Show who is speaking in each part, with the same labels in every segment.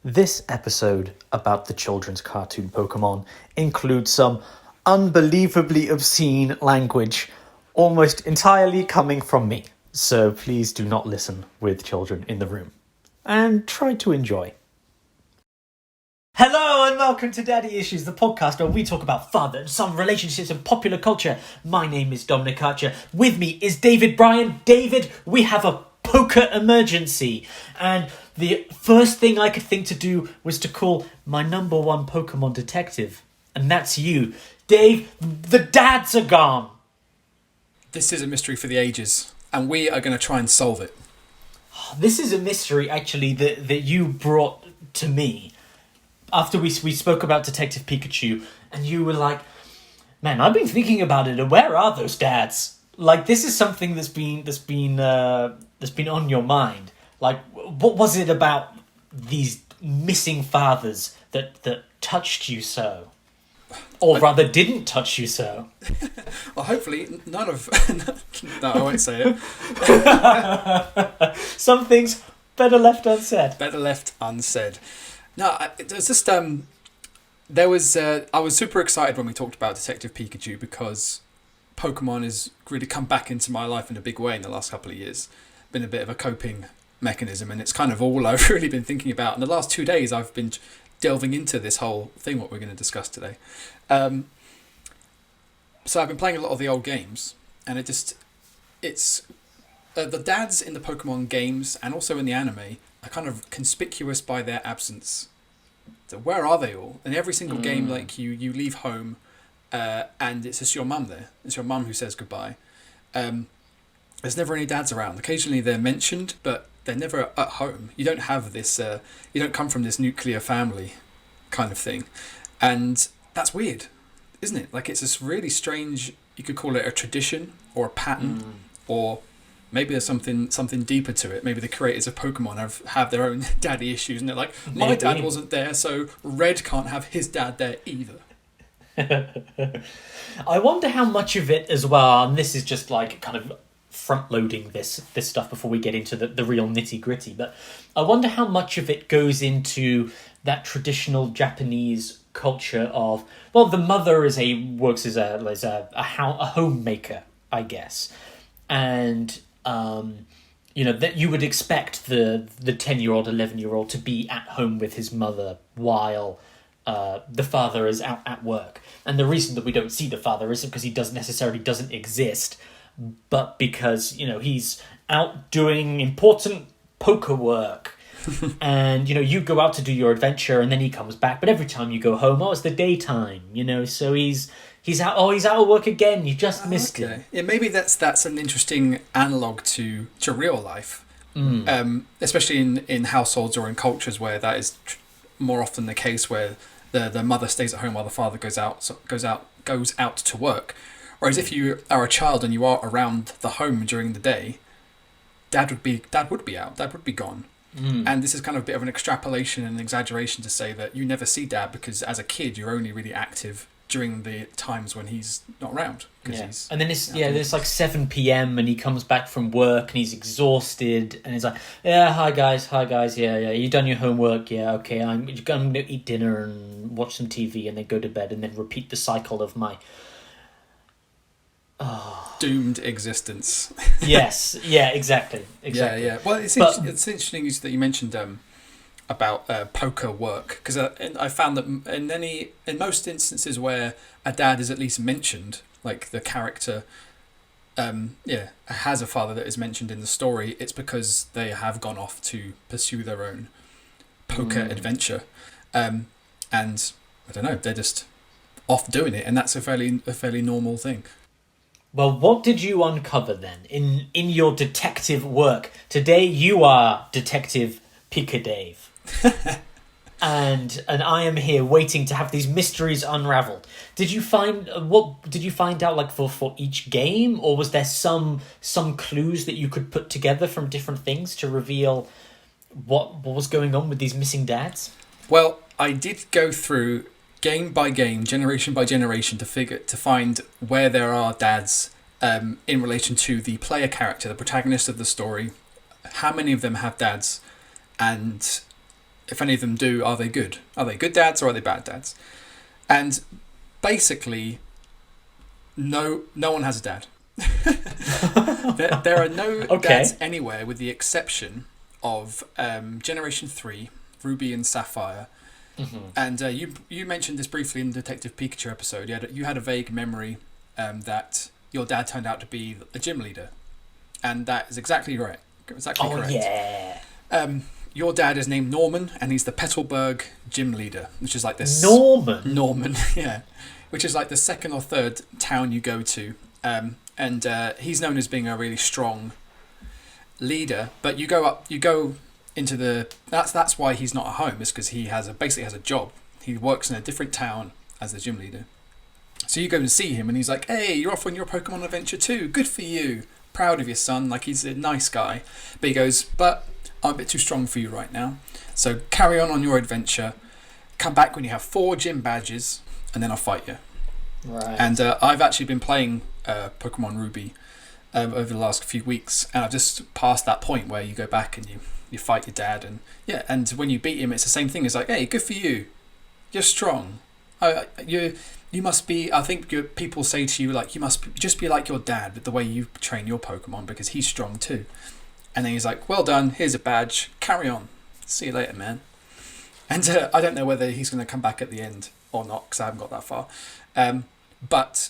Speaker 1: This episode about the children's cartoon Pokémon includes some unbelievably obscene language, almost entirely coming from me. So please do not listen with children in the room. And try to enjoy. Hello and welcome to Daddy Issues, the podcast where we talk about father and son relationships and popular culture. My name is Dominic Archer. With me is David Bryan. David, we have a poker emergency. And the first thing I could think to do was to call my number one Pokemon detective. And that's you. Dave, the dads are gone.
Speaker 2: This is a mystery for the ages, and we are going to try and solve it.
Speaker 1: This is a mystery, actually, that you brought to me. After we spoke about Detective Pikachu, and you were like, man, I've been thinking about it, and where are those dads? Like, this is something that's been on your mind. Like, what was it about these missing fathers that touched you so? Or rather, didn't touch you so?
Speaker 2: Well, hopefully, none of... No, I won't say
Speaker 1: it. Some things better left unsaid.
Speaker 2: Better left unsaid. No, there's just... I was super excited when we talked about Detective Pikachu because Pokemon has really come back into my life in a big way in the last couple of years. Been a bit of a coping mechanism, and it's kind of all I've really been thinking about. In the last 2 days, I've been delving into this whole thing, what we're going to discuss today. So I've been playing a lot of the old games, and it's the dads in the Pokemon games and also in the anime are kind of conspicuous by their absence. So where are they all? In every single game, like you leave home, and it's just your mum there. It's your mum who says goodbye. There's never any dads around. Occasionally they're mentioned, but they're never at home. You don't have this. You don't come from this nuclear family kind of thing, and that's weird, isn't it? Like, it's this really strange. You could call it a tradition or a pattern, or maybe there's something deeper to it. Maybe the creators of Pokemon have their own daddy issues, and they're like, my dad wasn't there, so Red can't have his dad there either.
Speaker 1: I wonder how much of it as well, and this is just like kind of front-loading this stuff before we get into the real nitty-gritty, but I wonder how much of it goes into that traditional Japanese culture of, well, the mother works as a homemaker, I guess, and that you would expect the 10-year-old, 11-year-old to be at home with his mother while the father is out at work. And the reason that we don't see the father isn't because he doesn't exist, but because, he's out doing important poker work. And, you go out to do your adventure and then he comes back. But every time you go home, it's the daytime, so he's out. He's out of work again. You just missed it.
Speaker 2: Yeah, maybe that's an interesting analogue to real life, especially in households or in cultures where that is more often the case, where the mother stays at home while the father goes out to work. Whereas if you are a child and you are around the home during the day, dad would be out. Dad would be gone. And this is kind of a bit of an extrapolation and an exaggeration to say that you never see dad because as a kid you're only really active during the times when he's not around.
Speaker 1: Yeah. And then it's like 7 p.m. and he comes back from work and he's exhausted and he's like, yeah, hi guys, yeah, you done your homework? Yeah, okay, I'm going to eat dinner and watch some TV and then go to bed and then repeat the cycle of my
Speaker 2: doomed existence.
Speaker 1: Yes, yeah, exactly.
Speaker 2: Yeah. Well, it's interesting that you mentioned about poker work, because I found that in most instances where a dad is at least mentioned, like the character has a father that is mentioned in the story, it's because they have gone off to pursue their own poker adventure, and I don't know, they're just off doing it, and that's a fairly normal thing.
Speaker 1: Well, what did you uncover then in your detective work? Today you are Detective Pokédads. and I am here waiting to have these mysteries unraveled. Did you find out like for each game, or was there some clues that you could put together from different things to reveal what was going on with these missing dads?
Speaker 2: Well, I did go through game by game, generation by generation, to find where there are dads in relation to the player character, the protagonist of the story. How many of them have dads, and if any of them do, are they good? Are they good dads or are they bad dads? And basically, no one has a dad. there are no dads anywhere, with the exception of Generation 3, Ruby and Sapphire.
Speaker 1: Mm-hmm.
Speaker 2: And you mentioned this briefly in the Detective Pikachu episode. You had a vague memory that your dad turned out to be a gym leader. And that is exactly right. Exactly correct.
Speaker 1: Yeah.
Speaker 2: Your dad is named Norman, and he's the Petalburg gym leader, which is like this...
Speaker 1: Norman,
Speaker 2: yeah. Which is like the second or third town you go to. And he's known as being a really strong leader. But you go into the... That's why he's not at home, is because he basically has a job. He works in a different town as the gym leader. So you go and see him, and he's like, hey, you're off on your Pokemon adventure too. Good for you. Proud of your son. Like, he's a nice guy. But he goes, but I'm a bit too strong for you right now. So carry on your adventure. Come back when you have 4 gym badges, and then I'll fight you.
Speaker 1: Right.
Speaker 2: And I've actually been playing Pokemon Ruby over the last few weeks, and I've just passed that point where you go back and you fight your dad, and yeah, and when you beat him, it's the same thing. It's like, hey, good for you. You're strong. You must be. I think people say to you, like, you must just be like your dad with the way you train your Pokemon, because he's strong too. And then he's like, well done. Here's a badge. Carry on. See you later, man. And I don't know whether he's going to come back at the end or not, because I haven't got that far. But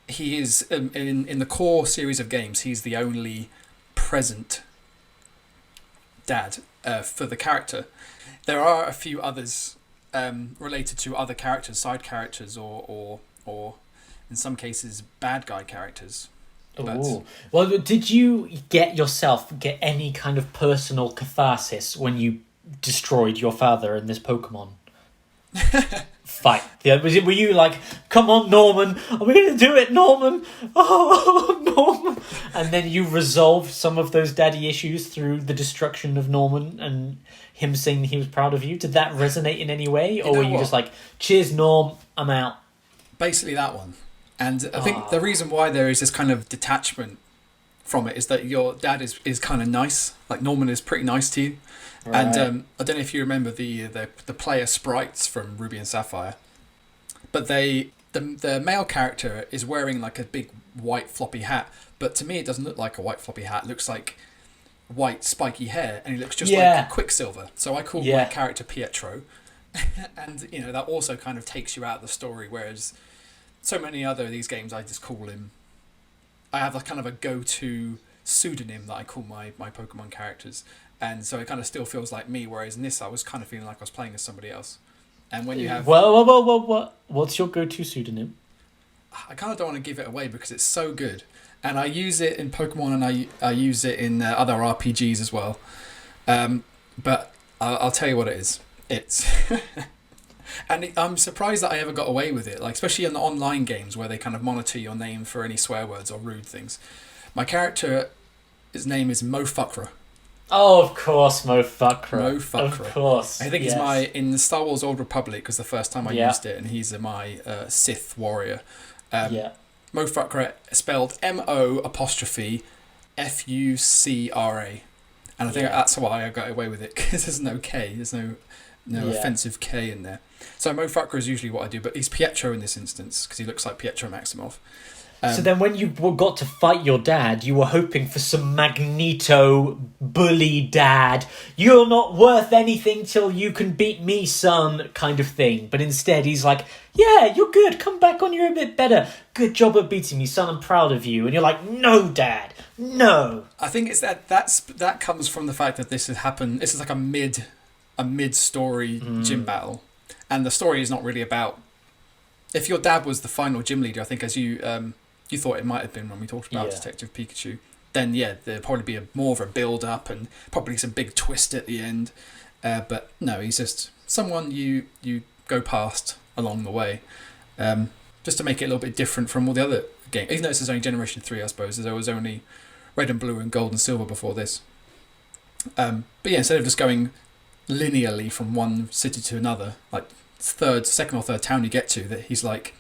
Speaker 2: he is in the core series of games. He's the only present dad for the character. There are a few others related to other characters, side characters, or in some cases bad guy characters.
Speaker 1: Ooh. Well, did you get any kind of personal catharsis when you destroyed your father in this Pokemon fight? Yeah, were you like, come on, Norman, are we going to do it, Norman? Oh, Norman. And then you resolved some of those daddy issues through the destruction of Norman and him saying he was proud of you. Did that resonate in any way? Or were you just like, cheers, Norm, I'm out?
Speaker 2: Basically that one. And I think the reason why there is this kind of detachment from it is that your dad is kind of nice. Like, Norman is pretty nice to you. Right. And I don't know if you remember the player sprites from Ruby and Sapphire, but the male character is wearing like a big white floppy hat, but to me it doesn't look like a white floppy hat. It looks like white spiky hair, and he looks just like Quicksilver. So I call my character Pietro, and that also kind of takes you out of the story. Whereas so many other of these games, I just call him. I have a kind of a go-to pseudonym that I call my Pokemon characters. And so it kind of still feels like me, whereas in this I was kind of feeling like I was playing as somebody else. And when you have...
Speaker 1: Well, what's your go-to pseudonym?
Speaker 2: I kind of don't want to give it away because it's so good. And I use it in Pokemon, and I use it in other RPGs as well. But I'll tell you what it is. It's... and I'm surprised that I ever got away with it, like especially in the online games where they kind of monitor your name for any swear words or rude things. My character, his name is Mofukra.
Speaker 1: Oh, of course, Mofukra.
Speaker 2: Mofukra.
Speaker 1: Of course.
Speaker 2: I think he's in Star Wars Old Republic was the first time I used it, and he's my Sith warrior. Mofukra, spelled MO''Fucra. And I think that's why I got away with it, because there's no K. There's no offensive K in there. So Mofukra is usually what I do, but he's Pietro in this instance, because he looks like Pietro Maximoff.
Speaker 1: So then when you got to fight your dad, you were hoping for some Magneto bully dad, you're not worth anything till you can beat me, son, kind of thing. But instead he's like, yeah, you're good, come back when you're a bit better. Good job at beating me, son, I'm proud of you. And you're like, no, dad, no.
Speaker 2: I think it's that comes from the fact that this has happened. This is like a mid-story gym battle. And the story is not really about... If your dad was the final gym leader, I think as you thought it might have been when we talked about Detective Pikachu, then there'd probably be more of a build-up and probably some big twist at the end. But no, he's just someone you go past along the way, just to make it a little bit different from all the other games. Even though this is only Generation 3, I suppose, as there was only Red and Blue and Gold and Silver before this. But yeah, instead of just going linearly from one city to another, like second or third town you get to, that he's like,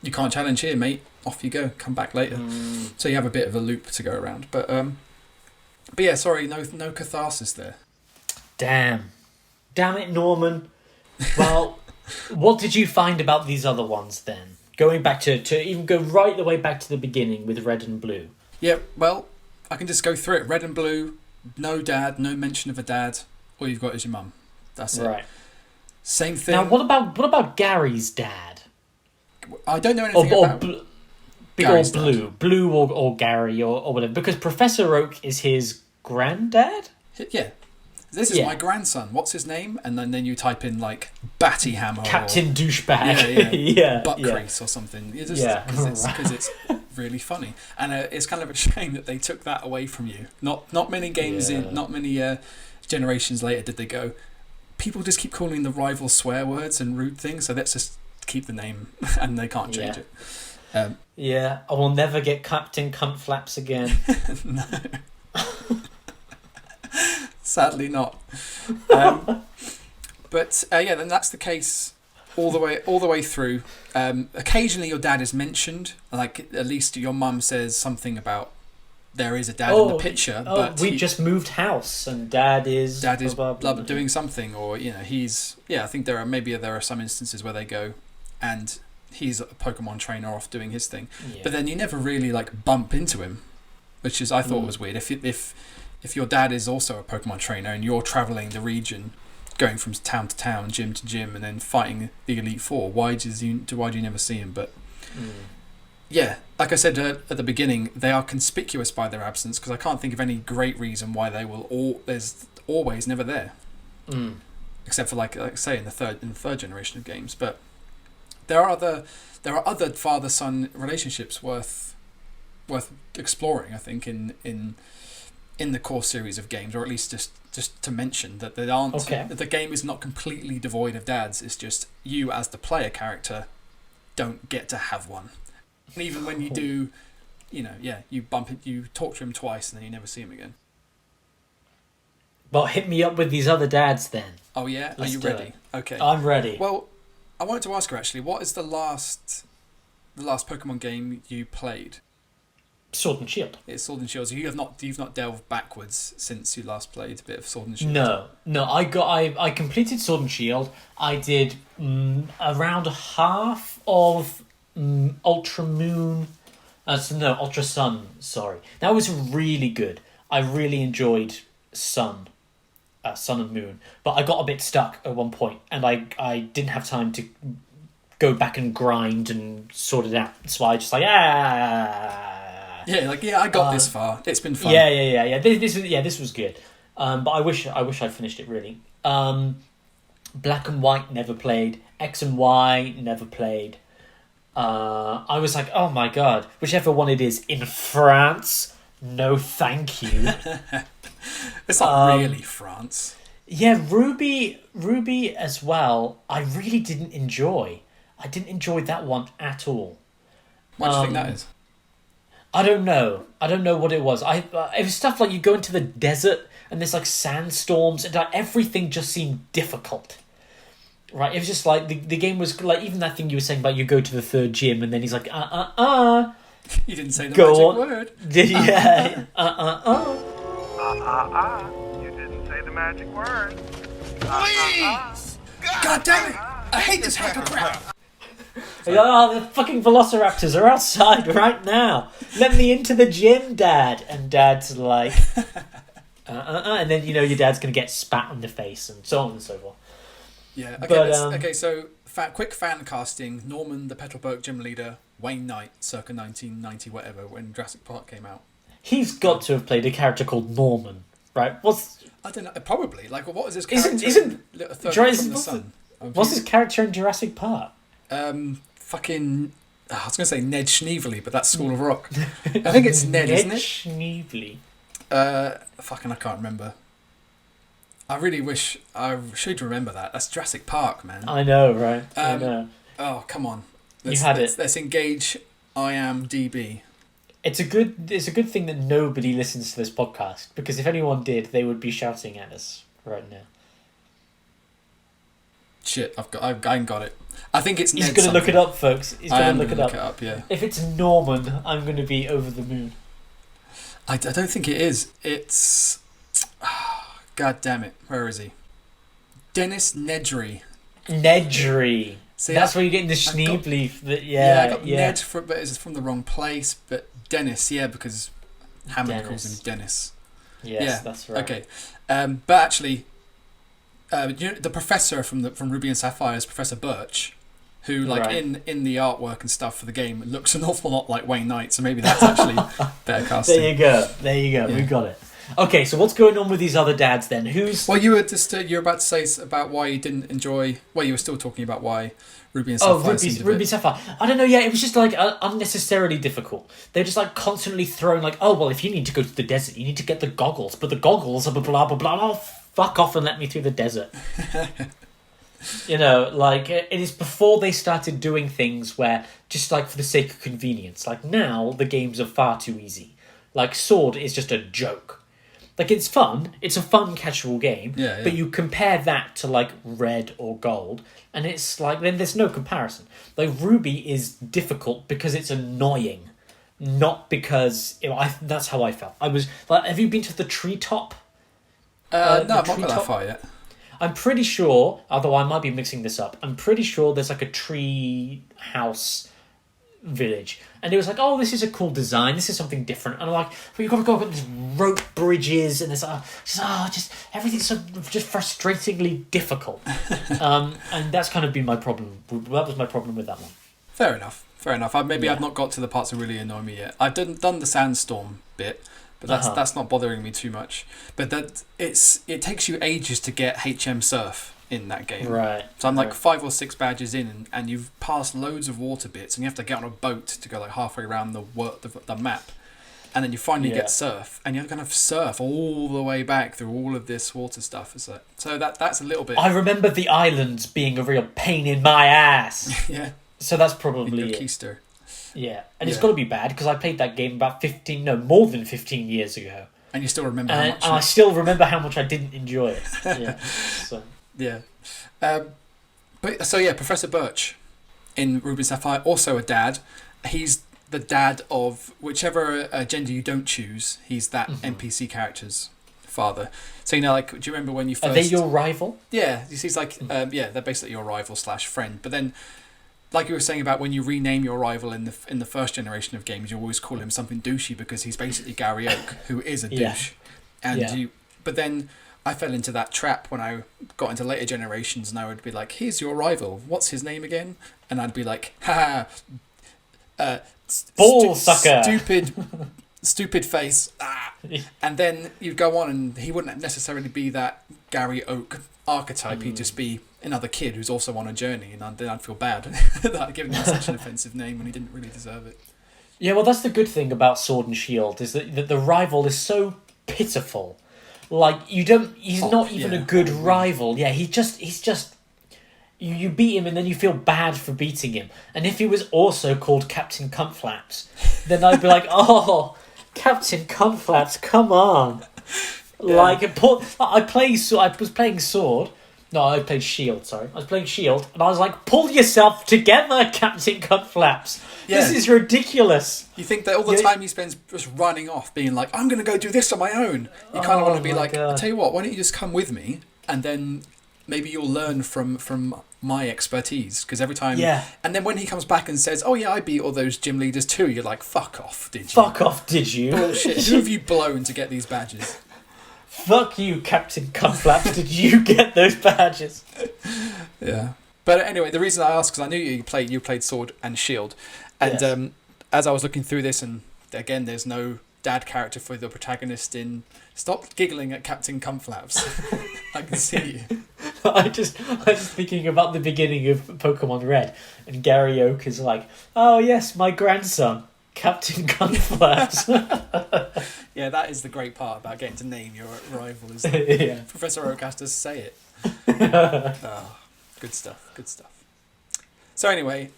Speaker 2: you can't challenge here, mate. Off you go. Come back later. So you have a bit of a loop to go around. But yeah, sorry, no catharsis there.
Speaker 1: Damn. Damn it, Norman. Well, what did you find about these other ones then? Going back to even go right the way back to the beginning with Red and Blue.
Speaker 2: Yeah, well, I can just go through it. Red and Blue, no dad, no mention of a dad. All you've got is your mum. That's it.
Speaker 1: Right.
Speaker 2: Same thing.
Speaker 1: Now, what about Gary's dad?
Speaker 2: I don't know anything about
Speaker 1: Gary's Blue or Gary or whatever, because Professor Oak is his granddad.
Speaker 2: Yeah. This is my grandson. What's his name? And then you type in like Batty Hammer,
Speaker 1: Captain Douchebag, yeah,
Speaker 2: Butt Crease or something. Because it's really funny, and it's kind of a shame that they took that away from you. Not many games not many generations later did they go, people just keep calling the rival swear words and rude things, so let's just keep the name, and they can't change it.
Speaker 1: I will never get Captain Cunt Flaps again.
Speaker 2: No. Sadly not. But then that's the case all the way through. Occasionally your dad is mentioned, like at least your mum says something about there is a dad in the picture. But
Speaker 1: we just moved house and dad is blah, blah, blah,
Speaker 2: doing something, or he's I think there are some instances where they go and he's a Pokemon trainer off doing his thing, but then you never really like bump into him, which is I thought was weird. If your dad is also a Pokemon trainer and you're traveling the region, going from town to town, gym to gym, and then fighting the Elite Four, why do you never see him? But like I said at the beginning, they are conspicuous by their absence, because I can't think of any great reason why they will there's always never there, except for like I say in the third generation of games. But there are other father-son relationships worth exploring, I think, in the core series of games, or at least just to mention that they aren't. That the game is not completely devoid of dads. It's just you as the player character don't get to have one. And even when you do, you talk to him twice and then you never see him again.
Speaker 1: Well, hit me up with these other dads then.
Speaker 2: Oh yeah, are you ready? Okay,
Speaker 1: I'm ready.
Speaker 2: Well, I wanted to ask her actually, what is the last Pokemon game you played?
Speaker 1: Sword and Shield.
Speaker 2: It's Sword and Shield. So you've not delved backwards since you last played a bit of Sword and Shield.
Speaker 1: No. I completed Sword and Shield. I did around half of Ultra Moon. Ultra Sun. Sorry, that was really good. I really enjoyed Sun and Moon, but I got a bit stuck at one point, and I didn't have time to go back and grind and sort it out. So I just
Speaker 2: I got this far. It's been fun.
Speaker 1: Yeah. This was good. But I wish I'd finished it really. Black and White never played. X and Y never played. I was like, oh my god, whichever one it is in France, no thank you.
Speaker 2: It's not really France.
Speaker 1: Yeah, Ruby as well. I really didn't enjoy. I didn't enjoy that one at all.
Speaker 2: What do you think that is?
Speaker 1: I don't know what it was. It was stuff like you go into the desert and there's like sandstorms and everything just seemed difficult. Right? It was just like the game was like, even that thing you were saying about you go to the third gym and then he's like
Speaker 2: You didn't say the magic word.
Speaker 1: Yeah.
Speaker 3: You didn't say the magic word.
Speaker 2: Please! God damn it! I hate this hacker crap.
Speaker 1: The fucking velociraptors are outside right now. Let me into the gym, Dad. And Dad's like, and then your dad's gonna get spat on the face and so on and so forth.
Speaker 2: Yeah. Okay. So quick fan casting: Norman, the Petalburg gym leader, Wayne Knight, circa 1990, whatever, when Jurassic Park came out.
Speaker 1: He's got to have played a character called Norman, right?
Speaker 2: I don't know. Probably. Like, what was his character?
Speaker 1: Isn't
Speaker 2: What's
Speaker 1: his character in Jurassic Park?
Speaker 2: Fucking. I was going to say Ned Schneebly, but that's School of Rock. I think it's Ned, isn't it?
Speaker 1: Schneebly.
Speaker 2: Fucking, I can't remember. I really wish I should remember that. That's Jurassic Park, man.
Speaker 1: I know, right? I know.
Speaker 2: Oh, come on.
Speaker 1: Let's
Speaker 2: engage IMDb.
Speaker 1: It's a good thing that nobody listens to this podcast, because if anyone did, they would be shouting at us right now.
Speaker 2: Shit, I ain't got it. I think it's Ned.
Speaker 1: He's going to look it up, folks. He's going to look it up.
Speaker 2: Yeah.
Speaker 1: If it's Norman, I'm going to be over the moon.
Speaker 2: I don't think it is. It's... God damn it. Where is he? Dennis Nedry.
Speaker 1: Nedry.
Speaker 2: See,
Speaker 1: That's where you're getting the Schneebly.
Speaker 2: I got Ned, but it's from the wrong place. But Dennis, because Hammond calls him Dennis.
Speaker 1: Yes, that's right.
Speaker 2: Okay, but actually, the professor from Ruby and Sapphire is Professor Birch, who in the artwork and stuff for the game looks an awful lot like Wayne Knight. So maybe that's actually better casting.
Speaker 1: There you go. Yeah. We got it. Okay, so what's going on with these other dads then?
Speaker 2: Well, you were just you're about to say about why you didn't enjoy. Well, you were still talking about why Ruby and Sapphire.
Speaker 1: Ruby Sapphire. I don't know. Yeah, it was just like unnecessarily difficult. They're just like constantly throwing like, oh well, if you need to go to the desert, you need to get the goggles, but the goggles are blah blah blah blah. Oh, fuck off and let me through the desert. It is before they started doing things where just like for the sake of convenience. Like now, the games are far too easy. Like Sword is just a joke. Like it's fun. It's a fun, casual game.
Speaker 2: Yeah.
Speaker 1: But you compare that to like Red or Gold, and it's like then there's no comparison. Like Ruby is difficult because it's annoying, not because that's how I felt. I was like, have you been to the treetop?
Speaker 2: No, I've not got that far yet.
Speaker 1: I'm pretty sure, although I might be mixing this up, I'm pretty sure there's like a tree house village. And it was like, oh, this is a cool design. This is something different. And I'm like, well, you've got to go up these rope bridges and there's just everything's so just frustratingly difficult. And that's kind of been my problem. That was my problem with that one.
Speaker 2: Fair enough. I've not got to the parts that really annoy me yet. I've done the sandstorm bit. But that's not bothering me too much. But it takes you ages to get HM Surf in that game.
Speaker 1: Right.
Speaker 2: So I'm like 5 or 6 badges in, and you've passed loads of water bits, and you have to get on a boat to go like halfway around the map, and then you finally get surf, and you're gonna surf all the way back through all of this water stuff. So that's a little bit.
Speaker 1: I remember the islands being a real pain in my ass.
Speaker 2: Yeah.
Speaker 1: So that's probably
Speaker 2: your keister.
Speaker 1: Yeah, and it's got to be bad because I played that game more than 15 years ago.
Speaker 2: And you still remember how much...
Speaker 1: And I still remember how much I didn't enjoy it. Yeah.
Speaker 2: Yeah. Professor Birch in Ruby and Sapphire, also a dad. He's the dad of whichever gender you don't choose. He's that NPC character's father. So, do you remember when you first...
Speaker 1: Are they your rival?
Speaker 2: Yeah, he's like... they're basically your rival / friend. But then... Like you were saying about when you rename your rival in the first generation of games, you always call him something douchey because he's basically Gary Oak, who is a douche. But then I fell into that trap when I got into later generations, and I would be like, "Here's your rival. What's his name again?" And I'd be like, "Ha ha,
Speaker 1: ball sucker,
Speaker 2: stupid face." Ah. And then you'd go on, and he wouldn't necessarily be that Gary Oak archetype. He'd just be another kid who's also on a journey, and then I'd feel bad that I'd given him such an offensive name when he didn't really deserve it.
Speaker 1: Yeah, well, that's the good thing about Sword and Shield is that the rival is so pitiful. Like he's not even a good rival. Yeah, he's just you beat him and then you feel bad for beating him. And if he was also called Captain Cumflaps, then I'd be like, oh, Captain Cumflaps, come on. Yeah. I was playing Sword. No, I played Shield, sorry. I was playing Shield, and I was like, pull yourself together, Captain Cutflaps. Yeah. This is ridiculous.
Speaker 2: You think that all the time he spends just running off, being like, I'm going to go do this on my own. You kind of want to be like, I'll tell you what, why don't you just come with me, and then maybe you'll learn from my expertise, because every time...
Speaker 1: Yeah.
Speaker 2: And then when he comes back and says, oh yeah, I beat all those gym leaders too, you're like, fuck off, did you?
Speaker 1: Fuck off, did you?
Speaker 2: Bullshit. Who have you blown to get these badges?
Speaker 1: Fuck you, Captain Cutflaps. Did you get those badges?
Speaker 2: Yeah. But anyway, the reason I asked, because I knew you played Sword and Shield. And as I was looking through this, and again, there's no dad character for the protagonist in... Stop giggling at Captain Cumflaps. I can see you.
Speaker 1: I just thinking about the beginning of Pokemon Red, and Gary Oak is like, oh yes, my grandson, Captain Cumflaps.
Speaker 2: Yeah, that is the great part about getting to name your rival, is Professor Oak has to say it. Good stuff. So anyway,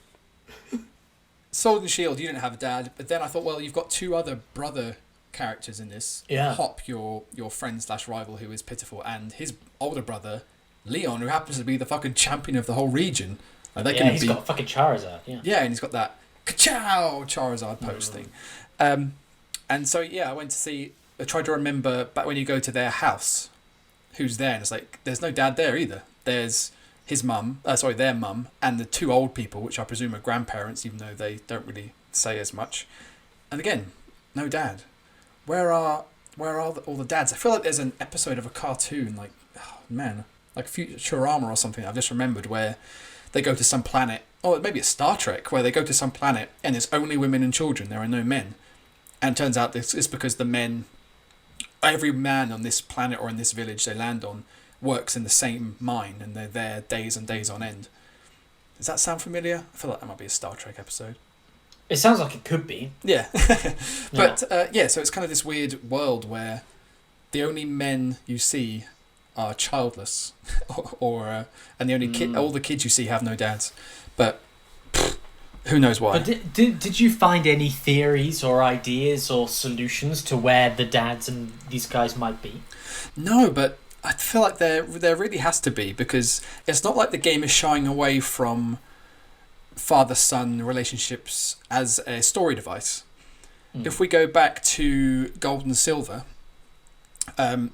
Speaker 2: Sword and Shield, you didn't have a dad, but then I thought, well, you've got 2 other brother characters in this.
Speaker 1: Yeah.
Speaker 2: Hop, your friend / rival who is pitiful, and his older brother, Leon, who happens to be the fucking champion of the whole region.
Speaker 1: He's got fucking Charizard.
Speaker 2: Yeah, and he's got that ka-chow Charizard pose thing. And so, I tried to remember back when you go to their house, who's there, and it's like, there's no dad there either. there's their mum, and the two old people, which I presume are grandparents, even though they don't really say as much. And again, no dad. Where are all the dads? I feel like there's an episode of a cartoon, like, oh man, like Futurama or something I've just remembered, where they go to some planet, or maybe it's Star Trek, where they go to some planet and it's only women and children, there are no men. And it turns out this is because every man on this planet or in this village they land on works in the same mine, and they're there days and days on end. Does that sound familiar? I feel like that might be a Star Trek episode.
Speaker 1: It sounds like it could be.
Speaker 2: Yeah. But so it's kind of this weird world where the only men you see are childless, and the only all the kids you see have no dads. But who knows why?
Speaker 1: But did you find any theories or ideas or solutions to where the dads and these guys might be?
Speaker 2: No, but I feel like there really has to be, because it's not like the game is shying away from father-son relationships as a story device. If we go back to Gold and Silver,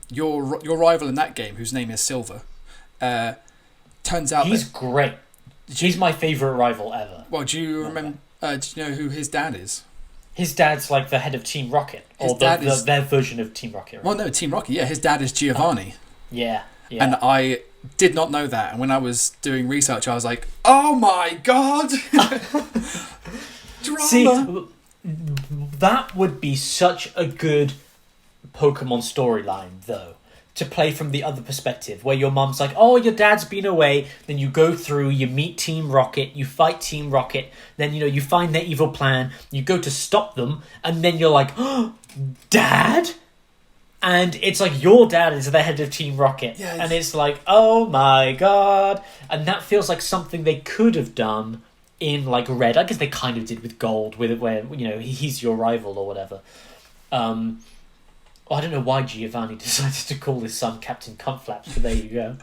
Speaker 2: your rival in that game, whose name is Silver, turns out
Speaker 1: he's great. He's my favourite rival ever.
Speaker 2: Well, do you remember? Do you know who his dad is?
Speaker 1: His dad's like the head of Team Rocket, or their version of Team Rocket. Right?
Speaker 2: Well, no, Team Rocket. Yeah, his dad is Giovanni.
Speaker 1: Yeah.
Speaker 2: And I did not know that. And when I was doing research, I was like, "Oh my god!" Drama.
Speaker 1: See, that would be such a good Pokemon storyline, though, to play from the other perspective, where your mum's like, "Oh, your dad's been away." Then you go through, you meet Team Rocket, you fight Team Rocket. Then you find their evil plan. You go to stop them, and then you're like, "Oh, Dad." And it's like your dad is the head of Team Rocket.
Speaker 2: Yeah,
Speaker 1: and it's like, oh my god. And that feels like something they could have done in like Red. I guess they kind of did with Gold, where he's your rival or whatever. I don't know why Giovanni decided to call his son Captain Cumflaps, but there you go.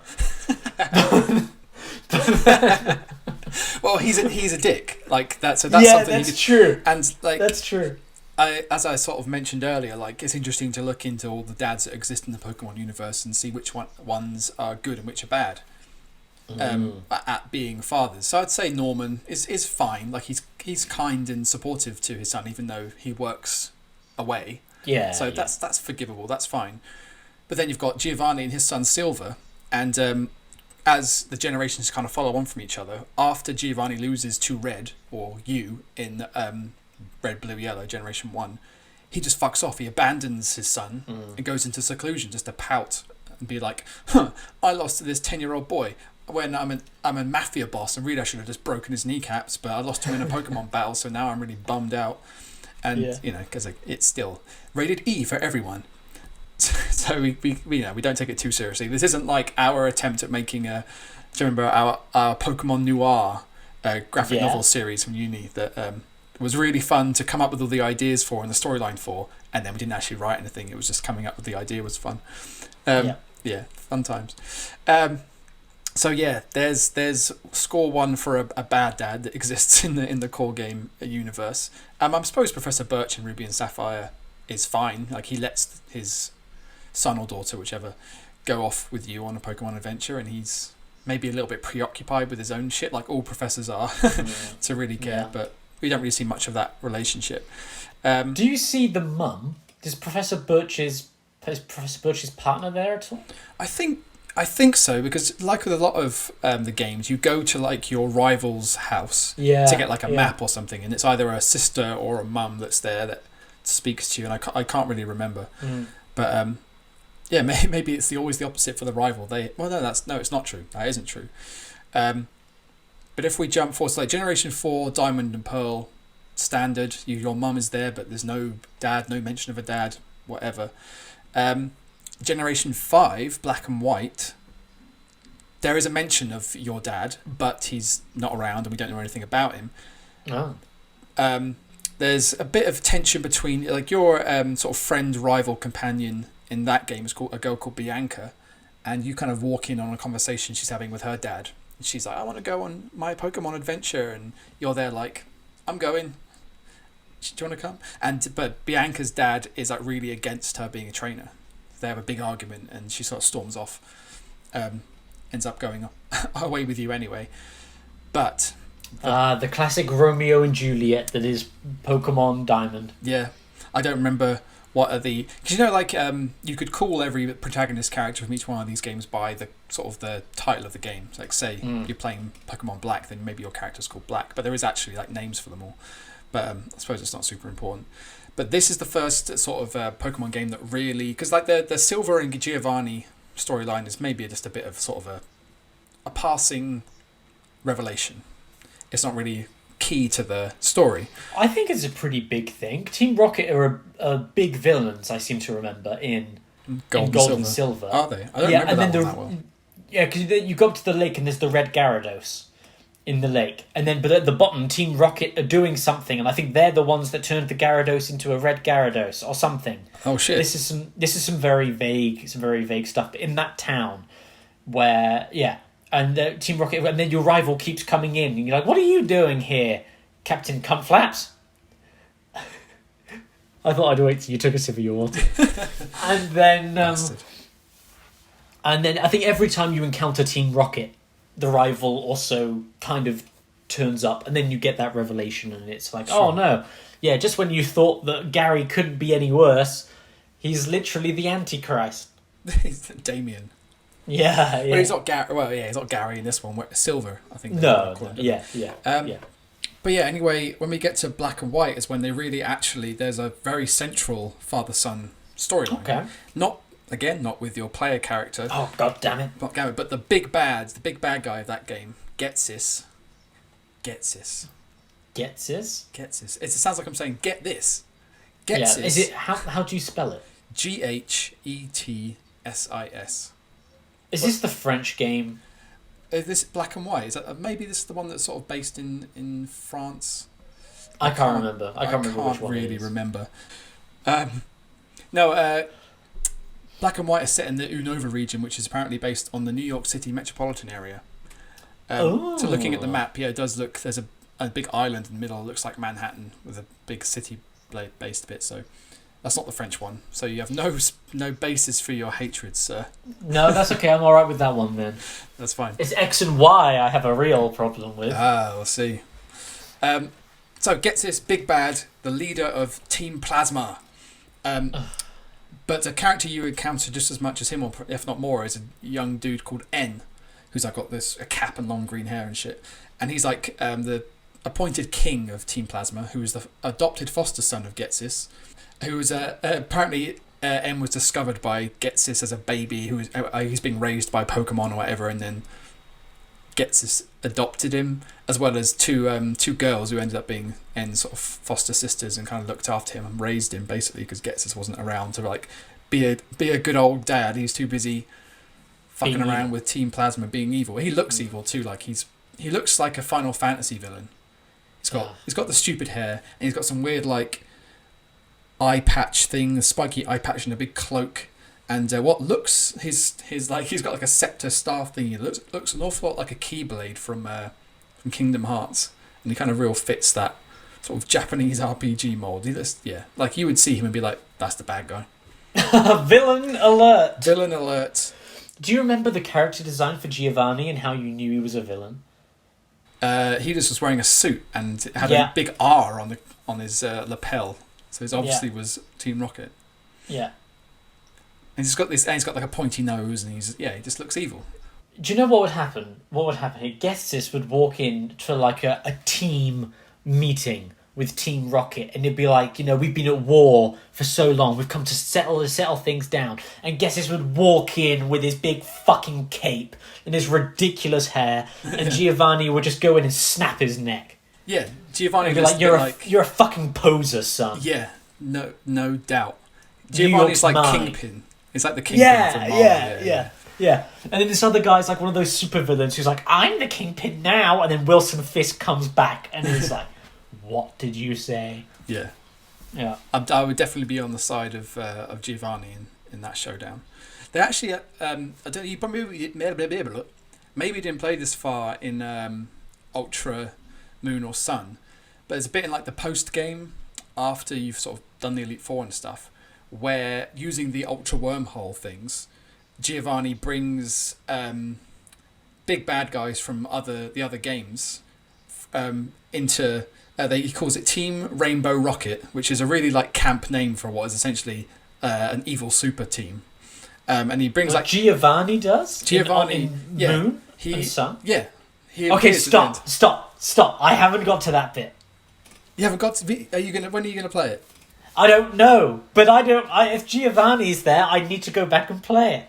Speaker 2: Well, he's a dick. Like that's something.
Speaker 1: That's true.
Speaker 2: And like
Speaker 1: that's true.
Speaker 2: As I sort of mentioned earlier, like it's interesting to look into all the dads that exist in the Pokemon universe and see which ones are good and which are bad at being fathers. So I'd say Norman is fine. Like he's kind and supportive to his son, even though he works away.
Speaker 1: Yeah.
Speaker 2: So that's forgivable. That's fine. But then you've got Giovanni and his son Silver, and as the generations kind of follow on from each other, after Giovanni loses to Red or you in Red, Blue, Yellow, Generation 1, he just fucks off. He abandons his son and goes into seclusion just to pout and be like, I lost to this 10-year-old boy when I'm a mafia boss, and really I should have just broken his kneecaps, but I lost to him in a Pokemon battle, so now I'm really bummed out. And, because it's still rated E for everyone. So we don't take it too seriously. This isn't like our attempt at making do you remember our Pokemon Noir graphic novel series from uni that was really fun to come up with all the ideas for and the storyline for, and then we didn't actually write anything. It was just coming up with the idea was fun. Fun times. So yeah, there's score 1 for a bad dad that exists in the core game universe. I suppose Professor Birch in Ruby and Sapphire is fine. Like he lets his son or daughter, whichever, go off with you on a Pokemon adventure, and he's maybe a little bit preoccupied with his own shit, like all professors are, to really care. Yeah. But we don't really see much of that relationship.
Speaker 1: Do you see the mum? Is Professor Birch's partner there at all?
Speaker 2: I think so, because like with a lot of the games, you go to like your rival's house to get like a map or something, and it's either a sister or a mum that's there that speaks to you, and I can't really remember. But maybe it's always the opposite for the rival. It's not true. That isn't true. But if we jump forward, so like Generation 4, Diamond and Pearl, standard, your mum is there, but there's no dad, no mention of a dad, whatever. Generation 5, Black and White, there is a mention of your dad, but he's not around and we don't know anything about him.
Speaker 1: Oh.
Speaker 2: There's a bit of tension between, like, your sort of friend, rival, companion in that game is called a girl called Bianca, and you kind of walk in on a conversation she's having with her dad. And she's like, I want to go on my Pokemon adventure, and you're there like, I'm going. Do you want to come? But Bianca's dad is like really against her being a trainer. They have a big argument, and she sort of storms off. ends up going away with you anyway. But
Speaker 1: The classic Romeo and Juliet that is Pokemon Diamond.
Speaker 2: yeah, I don't remember what are the... Because you know, like, you could call every protagonist character from each one of these games by the sort of the title of the game. So, like, say you're playing Pokemon Black, then maybe your character's called Black. But there is actually, like, names for them all. But I suppose it's not super important. But this is the first sort of Pokemon game that really... Because, like, the Silver and Giovanni storyline is maybe just a bit of sort of a passing revelation. It's not really key to the story.
Speaker 1: I think it's a pretty big thing. Team Rocket are a big villains, I seem to remember, in Gold and Silver.
Speaker 2: Are they? I don't remember that one that well.
Speaker 1: Yeah, because you go up to the lake and there's the red Gyarados in the lake. And then, but at the bottom, Team Rocket are doing something, and I think they're the ones that turned the Gyarados into a red Gyarados or something.
Speaker 2: Oh, shit.
Speaker 1: This is some very vague stuff. But in that town where, yeah... And Team Rocket, and then your rival keeps coming in, and you're like, "What are you doing here, Captain Cuntflaps?" I thought I'd wait till you took a sip of your water. and then I think every time you encounter Team Rocket, the rival also kind of turns up, and then you get that revelation, and it's like, sure. Oh no, yeah, just when you thought that Gary couldn't be any worse, he's literally the Antichrist.
Speaker 2: Damien.
Speaker 1: Yeah.
Speaker 2: Well, he's not Gary. Well, yeah, he's not Gary in this one. Silver, I think.
Speaker 1: Yeah.
Speaker 2: But yeah, anyway, when we get to Black and White is when they really actually there's a very central father-son storyline.
Speaker 1: Okay.
Speaker 2: Not with your player character.
Speaker 1: Oh, god damn it!
Speaker 2: Not Gary, but the big bad guy of that game, Getsis.
Speaker 1: It
Speaker 2: Sounds like I'm saying get this. Getsis.
Speaker 1: Yeah. Is it how do you spell it?
Speaker 2: Ghetsis.
Speaker 1: Is this the French game?
Speaker 2: Is this Black and White? Is that maybe this is the one that's sort of based in France?
Speaker 1: I can't remember. I can't remember which one.
Speaker 2: Really remember. No. Black and White is set in the Unova region, which is apparently based on the New York City metropolitan area. So looking at the map, yeah, it does look. There's a big island in the middle. It looks like Manhattan with a big city-based bit. So. That's not the French one, so you have no basis for your hatred, sir.
Speaker 1: No, that's okay. I'm all right with that one then.
Speaker 2: That's fine.
Speaker 1: It's X and Y I have a real problem with.
Speaker 2: We'll see. So gets this big bad, the leader of Team Plasma, but a character you encounter just as much as him, or if not more, is a young dude called N, who's like got a cap and long green hair and shit, and he's like the appointed king of Team Plasma, who is the adopted foster son of Getsis. Who was apparently M was discovered by Getsis as a baby he's being raised by Pokemon or whatever, and then Getsis adopted him, as well as two girls who ended up being N's sort of foster sisters and kind of looked after him and raised him basically because Getsis wasn't around to like be a good old dad. He's too busy fucking around with Team Plasma being evil. He looks evil too, like he looks like a Final Fantasy villain. He's got the stupid hair and he's got some weird like eye patch thing, a spiky eye patch and a big cloak, and what looks his like he's got like a scepter staff thing. It looks an awful lot like a Keyblade from Kingdom Hearts, and he kind of real fits that sort of Japanese RPG mold. He looks, yeah, like you would see him and be like, that's the bad guy.
Speaker 1: Villain alert.
Speaker 2: Villain alert.
Speaker 1: Do you remember the character design for Giovanni and how you knew he was a villain?
Speaker 2: He just was wearing a suit and had a big R on his lapel. So it obviously was Team Rocket.
Speaker 1: Yeah.
Speaker 2: And he's got like a pointy nose, and he just looks evil.
Speaker 1: Do you know what would happen? Guesses would walk in to like a team meeting with Team Rocket, and it'd be like, we've been at war for so long, we've come to settle things down. And Guesses would walk in with his big fucking cape and his ridiculous hair, and Giovanni would just go in and snap his neck.
Speaker 2: Yeah, Giovanni
Speaker 1: would be like, you're a fucking poser, son.
Speaker 2: Yeah, no doubt. Giovanni's like Mine. Kingpin. It's like the Kingpin from Marvel.
Speaker 1: Yeah. And then this other guy's like one of those supervillains who's like, I'm the Kingpin now, and then Wilson Fisk comes back and he's like, what did you say?
Speaker 2: Yeah.
Speaker 1: Yeah.
Speaker 2: I would definitely be on the side of Giovanni in that showdown. They actually, I don't know, you probably maybe didn't play this far in Ultra Moon or Sun, but there's a bit in like the post game after you've sort of done the Elite Four and stuff, where using the Ultra Wormhole things, Giovanni brings big bad guys from the other games into he calls it Team Rainbow Rocket, which is a really like camp name for what is essentially an evil super team. And he brings
Speaker 1: Giovanni does.
Speaker 2: Giovanni,
Speaker 1: Moon and Sun.
Speaker 2: Yeah.
Speaker 1: Okay, stop. I haven't got to that bit.
Speaker 2: You haven't got to be. When are you gonna play it?
Speaker 1: I don't know, but if Giovanni's there, I need to go back and play it.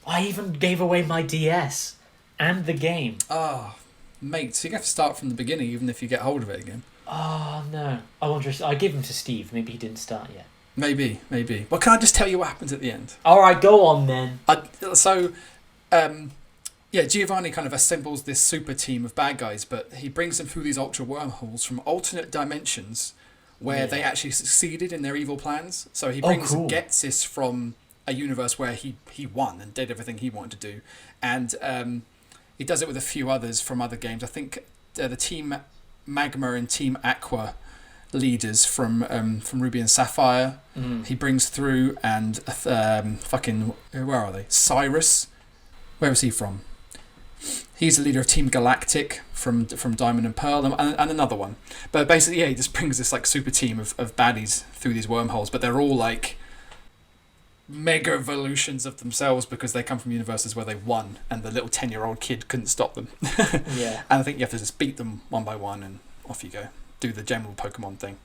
Speaker 1: I even gave away my DS and the game.
Speaker 2: Oh, mate, so you have to start from the beginning, even if you get hold of it again.
Speaker 1: Oh no! I gave him to Steve. Maybe he didn't start yet.
Speaker 2: Maybe. Well, can I just tell you what happens at the end?
Speaker 1: All right, go on then.
Speaker 2: Giovanni kind of assembles this super team of bad guys, but he brings them through these ultra wormholes from alternate dimensions where they actually succeeded in their evil plans. So he brings Getsis from a universe where he won and did everything he wanted to do, and he does it with a few others from other games. I think the Team Magma and Team Aqua leaders from Ruby and Sapphire he brings through, and where are they? Cyrus, where is he from? He's the leader of Team Galactic from Diamond and Pearl, and another one. But basically, he just brings this like super team of baddies through these wormholes, but they're all like mega evolutions of themselves because they come from universes where they won, and the little 10-year-old kid couldn't stop them.
Speaker 1: Yeah.
Speaker 2: And I think you have to just beat them one by one, and off you go. Do the general Pokemon thing.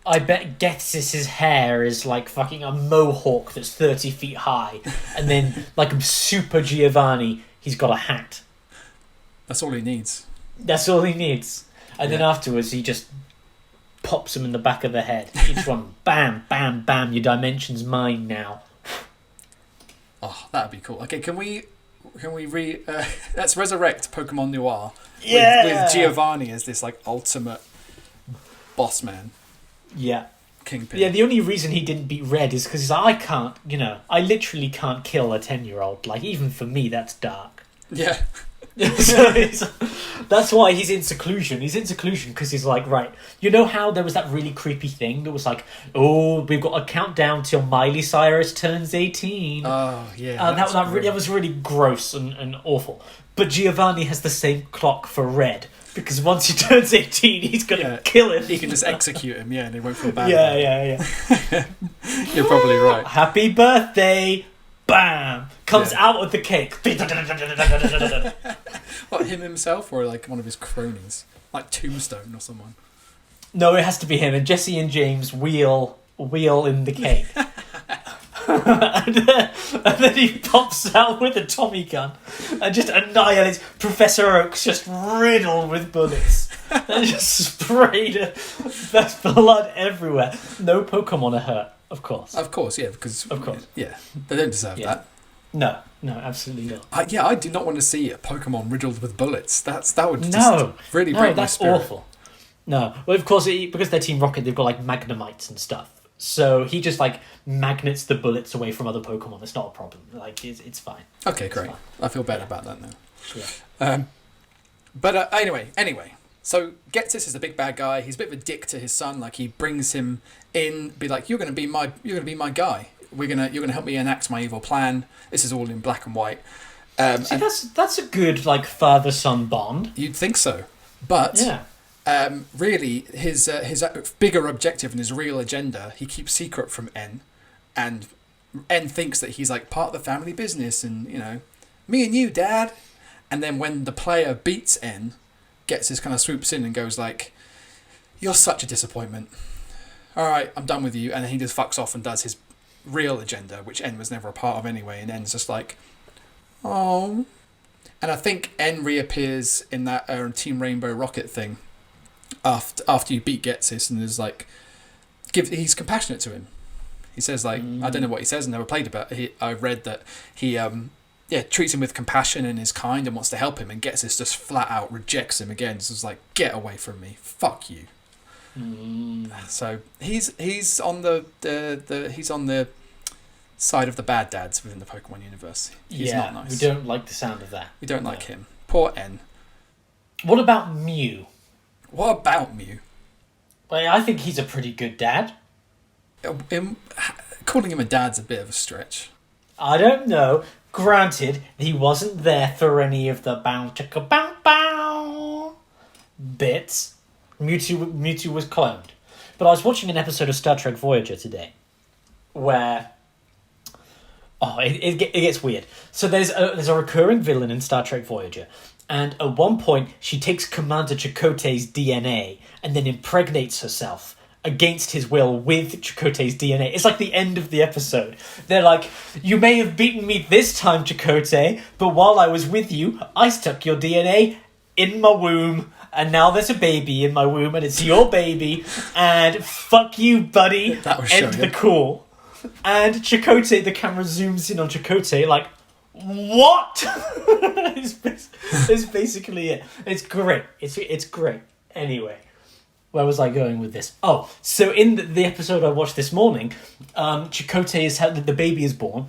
Speaker 1: I bet Getsis's hair is like fucking a mohawk that's 30 feet high, and then like Super Giovanni, he's got a hat.
Speaker 2: That's all he needs.
Speaker 1: That's all he needs. And then afterwards, he just pops him in the back of the head. Each one, bam, bam, bam, your dimension's mine now.
Speaker 2: Oh, that'd be cool. Okay, can we let's resurrect Pokemon Noir with Giovanni as this like ultimate boss man.
Speaker 1: Yeah.
Speaker 2: Kingpin.
Speaker 1: Yeah, the only reason he didn't beat Red is because I literally can't kill a 10-year-old. Like, even for me, that's dark.
Speaker 2: Yeah.
Speaker 1: So that's why he's in seclusion. He's in seclusion because he's like, right, you know how there was that really creepy thing that was like, oh, we've got a countdown till Miley Cyrus turns 18.
Speaker 2: Oh, yeah.
Speaker 1: That was really gross and awful. But Giovanni has the same clock for Red, because once he turns 18, he's going to kill him.
Speaker 2: He can just execute him, and he won't feel bad.
Speaker 1: Yeah.
Speaker 2: You're probably right.
Speaker 1: Happy birthday! Bam! Comes out of the cake.
Speaker 2: What, him himself, or like one of his cronies? Like Tombstone or someone?
Speaker 1: No, it has to be him. And Jesse and James wheel in the cake. and then he pops out with a Tommy gun and just annihilates. Professor Oak's just riddled with bullets. And just sprayed there's blood everywhere. No Pokemon are hurt, of course.
Speaker 2: Of course, yeah, because...
Speaker 1: Of course.
Speaker 2: Yeah, they don't deserve that.
Speaker 1: No, absolutely not.
Speaker 2: I do not want to see a Pokemon riddled with bullets. That would just really break my spirit.
Speaker 1: That's awful. No, well, of course, because they're Team Rocket, they've got like Magnemites and stuff. So he just like magnets the bullets away from other Pokemon. It's not a problem. Like it's fine.
Speaker 2: Okay, great. I feel better about that now.
Speaker 1: Yeah.
Speaker 2: But anyway. So Getsis is a big bad guy. He's a bit of a dick to his son. Like, he brings him in, be like, you're gonna be my guy. You're gonna help me enact my evil plan. This is all in black and white.
Speaker 1: See, that's a good like father-son bond.
Speaker 2: You'd think so, but really his bigger objective and his real agenda he keeps secret from N, and N thinks that he's like part of the family business, and me and you, Dad. And then when the player beats N, Getsis kind of swoops in and goes like, "You're such a disappointment. All right, I'm done with you." And then he just fucks off and does his real agenda, which N was never a part of anyway. And N's just like, oh. And I think N reappears in that Team Rainbow Rocket thing after you beat Getsis, and is like, he's compassionate to him. He says like, I don't know what he says, I never played about it. I read that he treats him with compassion and is kind and wants to help him, and Getsis just flat out rejects him again. Just like, get away from me, fuck you. So he's on the side of the bad dads within the Pokemon universe. He's not nice.
Speaker 1: We don't like the sound of that.
Speaker 2: We don't like him. Poor N.
Speaker 1: What about Mew?
Speaker 2: What about Mew?
Speaker 1: Well, I think he's a pretty good dad.
Speaker 2: Calling him a dad's a bit of a stretch.
Speaker 1: I don't know. Granted, he wasn't there for any of the bow chicka bow bow bits. Mewtwo was cloned. But I was watching an episode of Star Trek Voyager today, where it gets weird. So there's a recurring villain in Star Trek Voyager, and at one point she takes Commander Chakotay's DNA and then impregnates herself against his will with Chakotay's DNA. It's like the end of the episode. They're like, you may have beaten me this time, Chakotay, but while I was with you, I stuck your DNA in my womb, and now there's a baby in my womb, and it's your baby, and fuck you, buddy.
Speaker 2: That was
Speaker 1: end the call. And Chakotay, the camera zooms in on Chakotay, like, what? it's basically it. It's great. It's great. Anyway, where was I going with this? Oh, so in the episode I watched this morning, Chakotay the baby is born,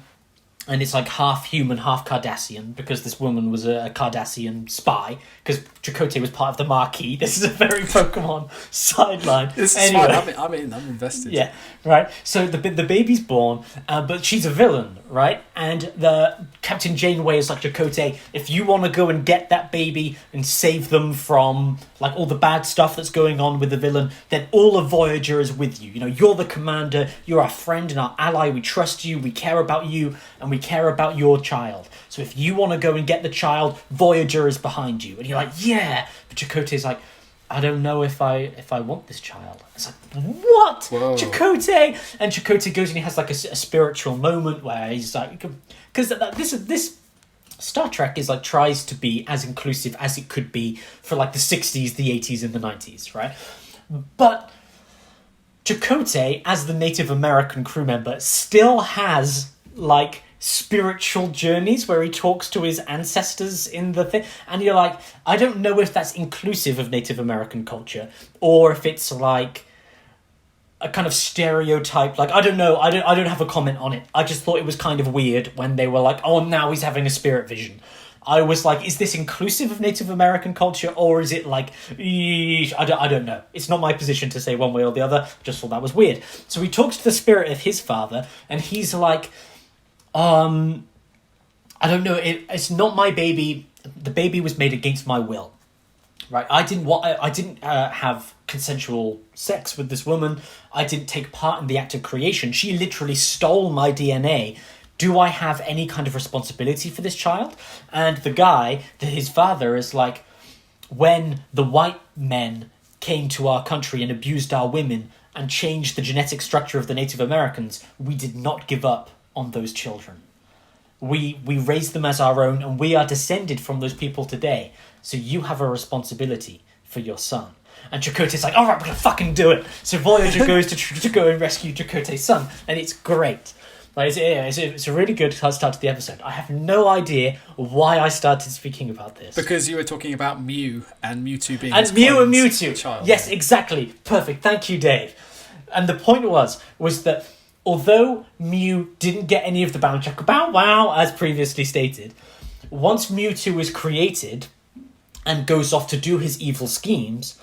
Speaker 1: and it's like half human, half Cardassian, because this woman was a Cardassian spy, because Chakotay was part of the Marquis. This is a very Pokemon sideline.
Speaker 2: This is fine. I'm invested.
Speaker 1: Yeah, right. So the baby's born, but she's a villain, right? And the Captain Janeway is like, Chakotay, if you want to go and get that baby and save them from like all the bad stuff that's going on with the villain, then all of Voyager is with you. You know, you're the commander, you're our friend and our ally, we trust you, we care about you, and we care about your child. So if you want to go and get the child, Voyager is behind you. And you're like, yeah. But Chakotay's like, I don't know if I want this child. It's like, what?
Speaker 2: Whoa.
Speaker 1: Chakotay? And Chakotay goes and he has like a spiritual moment where he's like, because this Star Trek is like tries to be as inclusive as it could be for like the 60s, the 80s, and the 90s, right? But Chakotay, as the Native American crew member, still has like spiritual journeys where he talks to his ancestors in the thing, and you're like, I don't know if that's inclusive of Native American culture or if it's like a kind of stereotype. Like, I don't know, I don't have a comment on it. I just thought it was kind of weird when they were like, oh, now he's having a spirit vision. I was like, is this inclusive of Native American culture, or is it like, I don't know. It's not my position to say one way or the other. Just thought that was weird. So he talks to the spirit of his father, and he's like, I don't know. It's not my baby. The baby was made against my will, right? I didn't have consensual sex with this woman. I didn't take part in the act of creation. She literally stole my DNA. Do I have any kind of responsibility for this child? And the guy, his father, is like, when the white men came to our country and abused our women and changed the genetic structure of the Native Americans, we did not give up on those children. We raised them as our own, and we are descended from those people today. So you have a responsibility for your son. And Chakotay's like, all right, we're going to fucking do it. So Voyager goes to go and rescue Chakotay's son, and it's great. Like, it's a really good start to the episode. I have no idea why I started speaking about this.
Speaker 2: Because you were talking about Mew and Mewtwo being
Speaker 1: and
Speaker 2: his
Speaker 1: Mew and
Speaker 2: clone's
Speaker 1: Mewtwo.
Speaker 2: child.
Speaker 1: Yes, exactly. Perfect. Thank you, Dave. And the point was that although Mew didn't get any of the bow chicka bow wow, as previously stated, once Mewtwo is created and goes off to do his evil schemes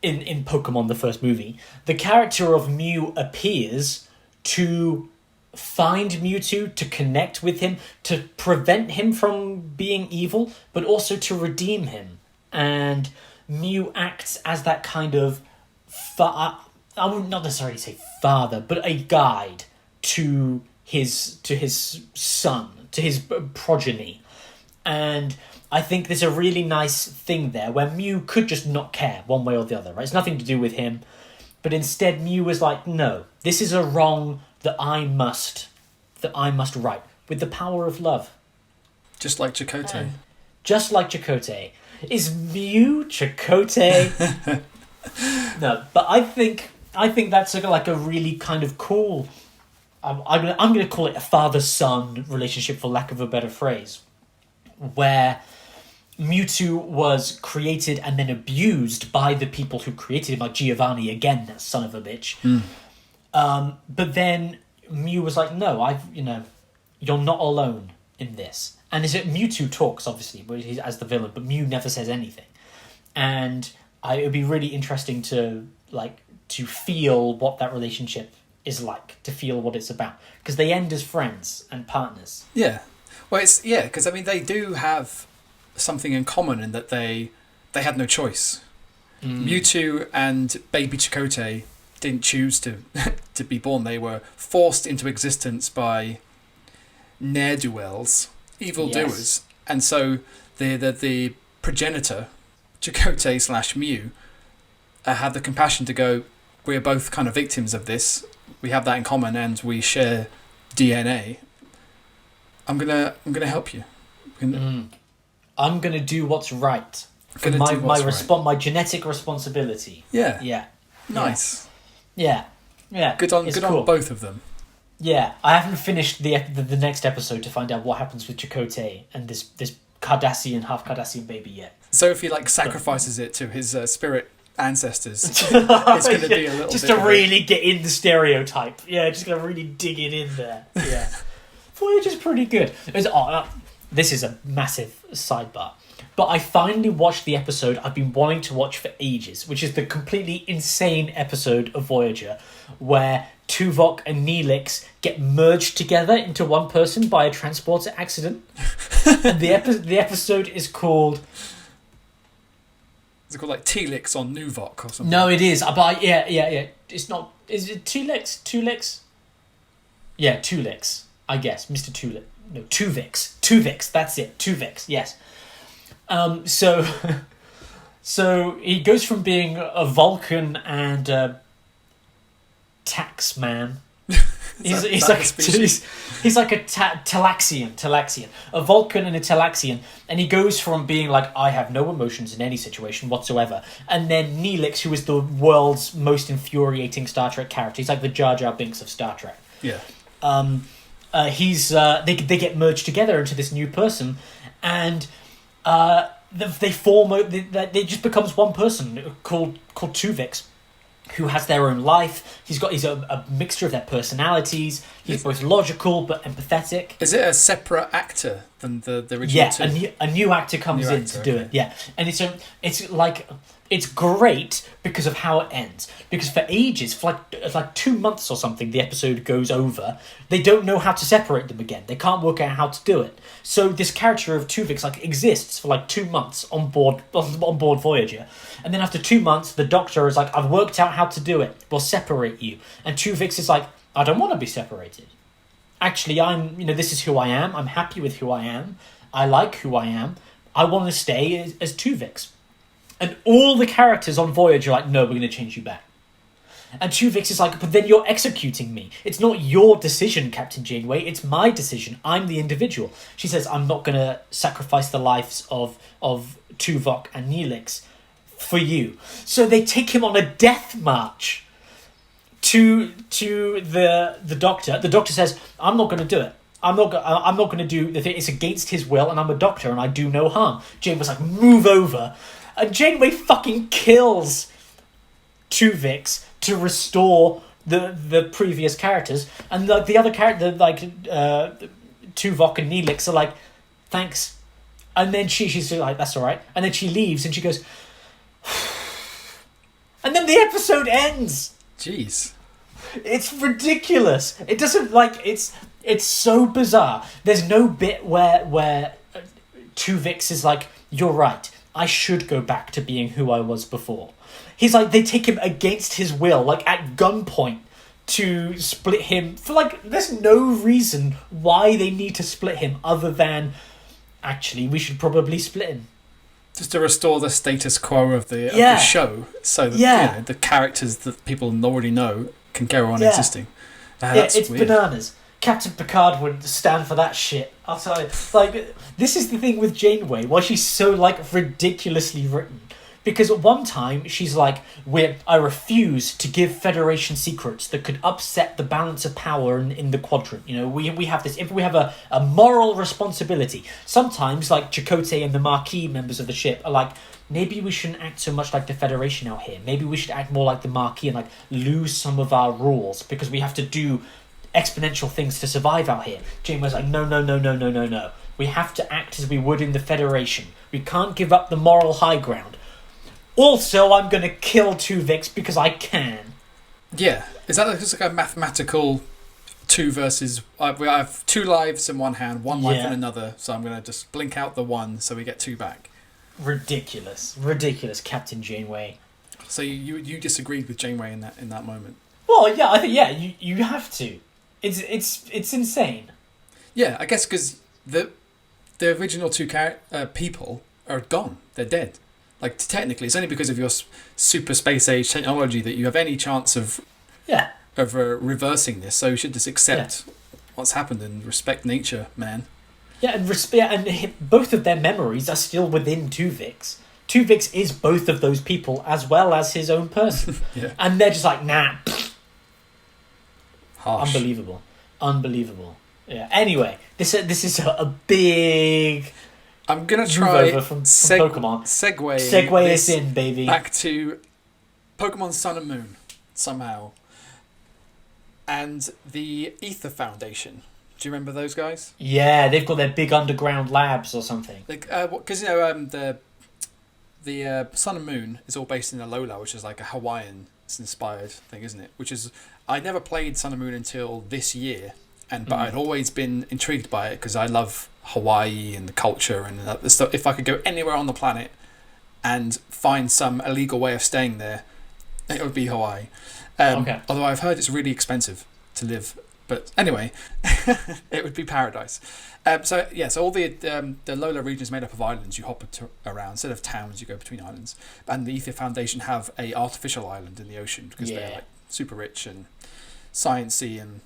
Speaker 1: in Pokemon, the first movie, the character of Mew appears to find Mewtwo, to connect with him, to prevent him from being evil, but also to redeem him. And Mew acts as that kind of, I would not necessarily say father, but a guide to his son, to his progeny. And I think there's a really nice thing there where Mew could just not care one way or the other, right? It's nothing to do with him. But instead Mew was like, no, this is a wrong that I must right, with the power of love.
Speaker 2: Just like Chakotay.
Speaker 1: Just like Chakotay. Is Mew Chakotay? No, but I think that's like a really kind of cool. I'm going to call it a father-son relationship, for lack of a better phrase, where Mewtwo was created and then abused by the people who created him, like Giovanni, again, that son of a bitch. But then Mew was like, no, you're not alone in this. And is it Mewtwo talks, obviously, but he's as the villain, but Mew never says anything. And it would be really interesting to feel what that relationship is like, to feel what it's about. Because they end as friends and partners.
Speaker 2: Yeah. Well, it's because I mean they do have something in common in that they had no choice. Mewtwo and Baby Chakotay didn't choose to to be born. They were forced into existence by ne'er-do-wells, evildoers, and so the progenitor, Chakotay / Mew, had the compassion to go, we're both kind of victims of this. We have that in common, and we share DNA. I'm gonna help you.
Speaker 1: I'm gonna do what's right. My genetic responsibility.
Speaker 2: Yeah.
Speaker 1: Yeah.
Speaker 2: Nice.
Speaker 1: Yeah. Yeah.
Speaker 2: Good on both of them.
Speaker 1: Yeah. I haven't finished the next episode to find out what happens with Chakotay and this Cardassian, half Cardassian baby yet.
Speaker 2: So if he sacrifices it to his spirit ancestors, it's going to be a little
Speaker 1: just
Speaker 2: bit
Speaker 1: to really get in the stereotype. Yeah, just going to really dig it in there. Yeah. Voyager's pretty good. This is a massive sidebar. But I finally watched the episode I've been wanting to watch for ages, which is the completely insane episode of Voyager where Tuvok and Neelix get merged together into one person by a transporter accident. And the episode is called...
Speaker 2: Is it called Telix on Nuvok or something?
Speaker 1: No, it is. But yeah. It's not... Is it Telix? Tulix? Yeah, Tulix. I guess. Mr. Tulix. No, Tuvix. Tuvix, that's it. Tuvix, yes. So he goes from being a Vulcan and a tax man. He's like a Talaxian, a Vulcan and a Talaxian, and he goes from being like, I have no emotions in any situation whatsoever, and then Neelix, who is the world's most infuriating Star Trek character, he's like the Jar Jar Binks of Star Trek.
Speaker 2: Yeah.
Speaker 1: They get merged together into this new person, and they form. They just becomes one person called Tuvix, who has their own life. He's a mixture of their personalities. He's both logical but empathetic.
Speaker 2: Is it a separate actor than the original two?
Speaker 1: Yeah, a new actor comes in to do it. Yeah, and it's great because of how it ends. Because for ages, for like 2 months or something, the episode goes over. They don't know how to separate them again. They can't work out how to do it. So this character of Tuvix exists for 2 months on board Voyager, and then after 2 months, the Doctor is like, "I've worked out how to do it. We'll separate you." And Tuvix is like, "I don't want to be separated. Actually, this is who I am. I'm happy with who I am. I like who I am. I want to stay as Tuvix." And all the characters on Voyager are like, "No, we're going to change you back." And Tuvix is like, "But then you're executing me. It's not your decision, Captain Janeway. It's my decision. I'm the individual." She says, "I'm not going to sacrifice the lives of Tuvok and Neelix for you." So they take him on a death march to the Doctor. The Doctor says, "I'm not going to do it. I'm not going to do the thing. It's against his will, and I'm a doctor, and I do no harm." Janeway's like, "Move over." And Janeway fucking kills Tuvix to restore the previous characters, and the other character, Tuvok and Neelix, are like, "Thanks," and then she's like, "That's all right," and then she leaves, and she goes, and then the episode ends.
Speaker 2: Jeez,
Speaker 1: it's ridiculous. It doesn't it's so bizarre. There's no bit where Tuvix is like, "You're right. I should go back to being who I was before." He's like, they take him against his will, at gunpoint, to split him for there's no reason why they need to split him other than, actually, we should probably split him.
Speaker 2: Just to restore the status quo of the show, so that the characters that people already know can carry on existing.
Speaker 1: It's
Speaker 2: weird.
Speaker 1: Bananas. Captain Picard wouldn't stand for that shit. I'll tell you. This is the thing with Janeway, why she's so, ridiculously written. Because at one time, she's like, I refuse to give Federation secrets that could upset the balance of power in the quadrant. We have this, we have a moral responsibility. Sometimes, Chakotay and the Marquis members of the ship are like, maybe we shouldn't act so much like the Federation out here. Maybe we should act more like the Marquis and, lose some of our rules because we have to do exponential things to survive out here. Janeway's like, no. We have to act as we would in the Federation. We can't give up the moral high ground. Also, I'm going to kill Tuvix because I can.
Speaker 2: Yeah. Is that just a mathematical two versus. I have 2 lives in one hand, 1 life
Speaker 1: Yeah.
Speaker 2: in another. So I'm gonna just blink out the 1, so we get 2 back.
Speaker 1: Ridiculous, Captain Janeway.
Speaker 2: So you disagreed with Janeway in that moment.
Speaker 1: Well, yeah, I think you have to. It's insane.
Speaker 2: Yeah, I guess because the original 2 people are gone. They're dead. Like, technically, it's only because of your super space age technology that you have any chance of
Speaker 1: Yeah.
Speaker 2: reversing this. So you should just accept what's happened and respect nature, man.
Speaker 1: Yeah, and both of their memories are still within Tuvix. Tuvix is both of those people as well as his own person.
Speaker 2: Yeah.
Speaker 1: And they're just like, nah.
Speaker 2: Harsh.
Speaker 1: Unbelievable. Yeah. Anyway, this is a big
Speaker 2: I'm gonna
Speaker 1: move
Speaker 2: try
Speaker 1: over from Pokemon.
Speaker 2: segue
Speaker 1: us in, baby.
Speaker 2: back to Pokemon Sun and Moon somehow, and the Ether Foundation. Do you remember those guys?
Speaker 1: Yeah, they've got their big underground labs or something.
Speaker 2: Like, because the Sun and Moon is all based in Alola, which is like a Hawaiian inspired thing, isn't it? Which is, I never played Sun and Moon until this year, but I'd always been intrigued by it because I love Hawaii and the culture and the stuff. If I could go anywhere on the planet and find some illegal way of staying there, it would be Hawaii.
Speaker 1: Okay.
Speaker 2: Although I've heard it's really expensive to live. But anyway, it would be paradise. So all the Lola region is made up of islands. You hop around. Instead of towns, you go between islands. And the Ether Foundation have a artificial island in the ocean because they're like super rich and sciencey, and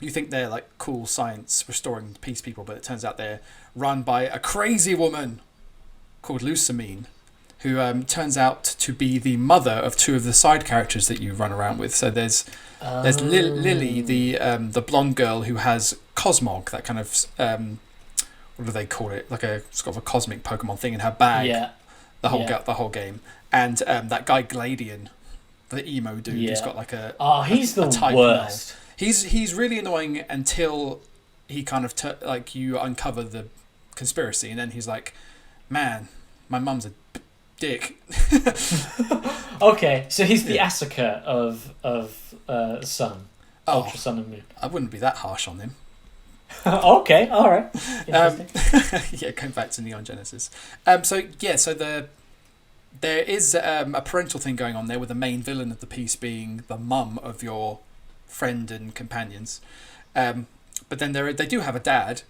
Speaker 2: you think they're like cool science restoring peace people, but it turns out they're run by a crazy woman called Lucamine, who turns out to be the mother of 2 of the side characters that you run around with. So there's Lily, the blonde girl who has Cosmog, that kind of what do they call it? Like a sort of a cosmic Pokemon thing in her bag.
Speaker 1: Yeah.
Speaker 2: The whole game, and that guy Gladian, the emo dude, who's got like a
Speaker 1: he's the
Speaker 2: type
Speaker 1: worst.
Speaker 2: null. He's really annoying until he kind of like you uncover the conspiracy, and then he's like, man, my mum's a dick.
Speaker 1: Okay, so he's the Asuka of Sun. Ultra Sun and Moon.
Speaker 2: I wouldn't be that harsh on him.
Speaker 1: Okay, all right.
Speaker 2: Yeah, going back to Neon Genesis. So there is a parental thing going on there, with the main villain of the piece being the mum of your friend and companions. But then they do have a dad.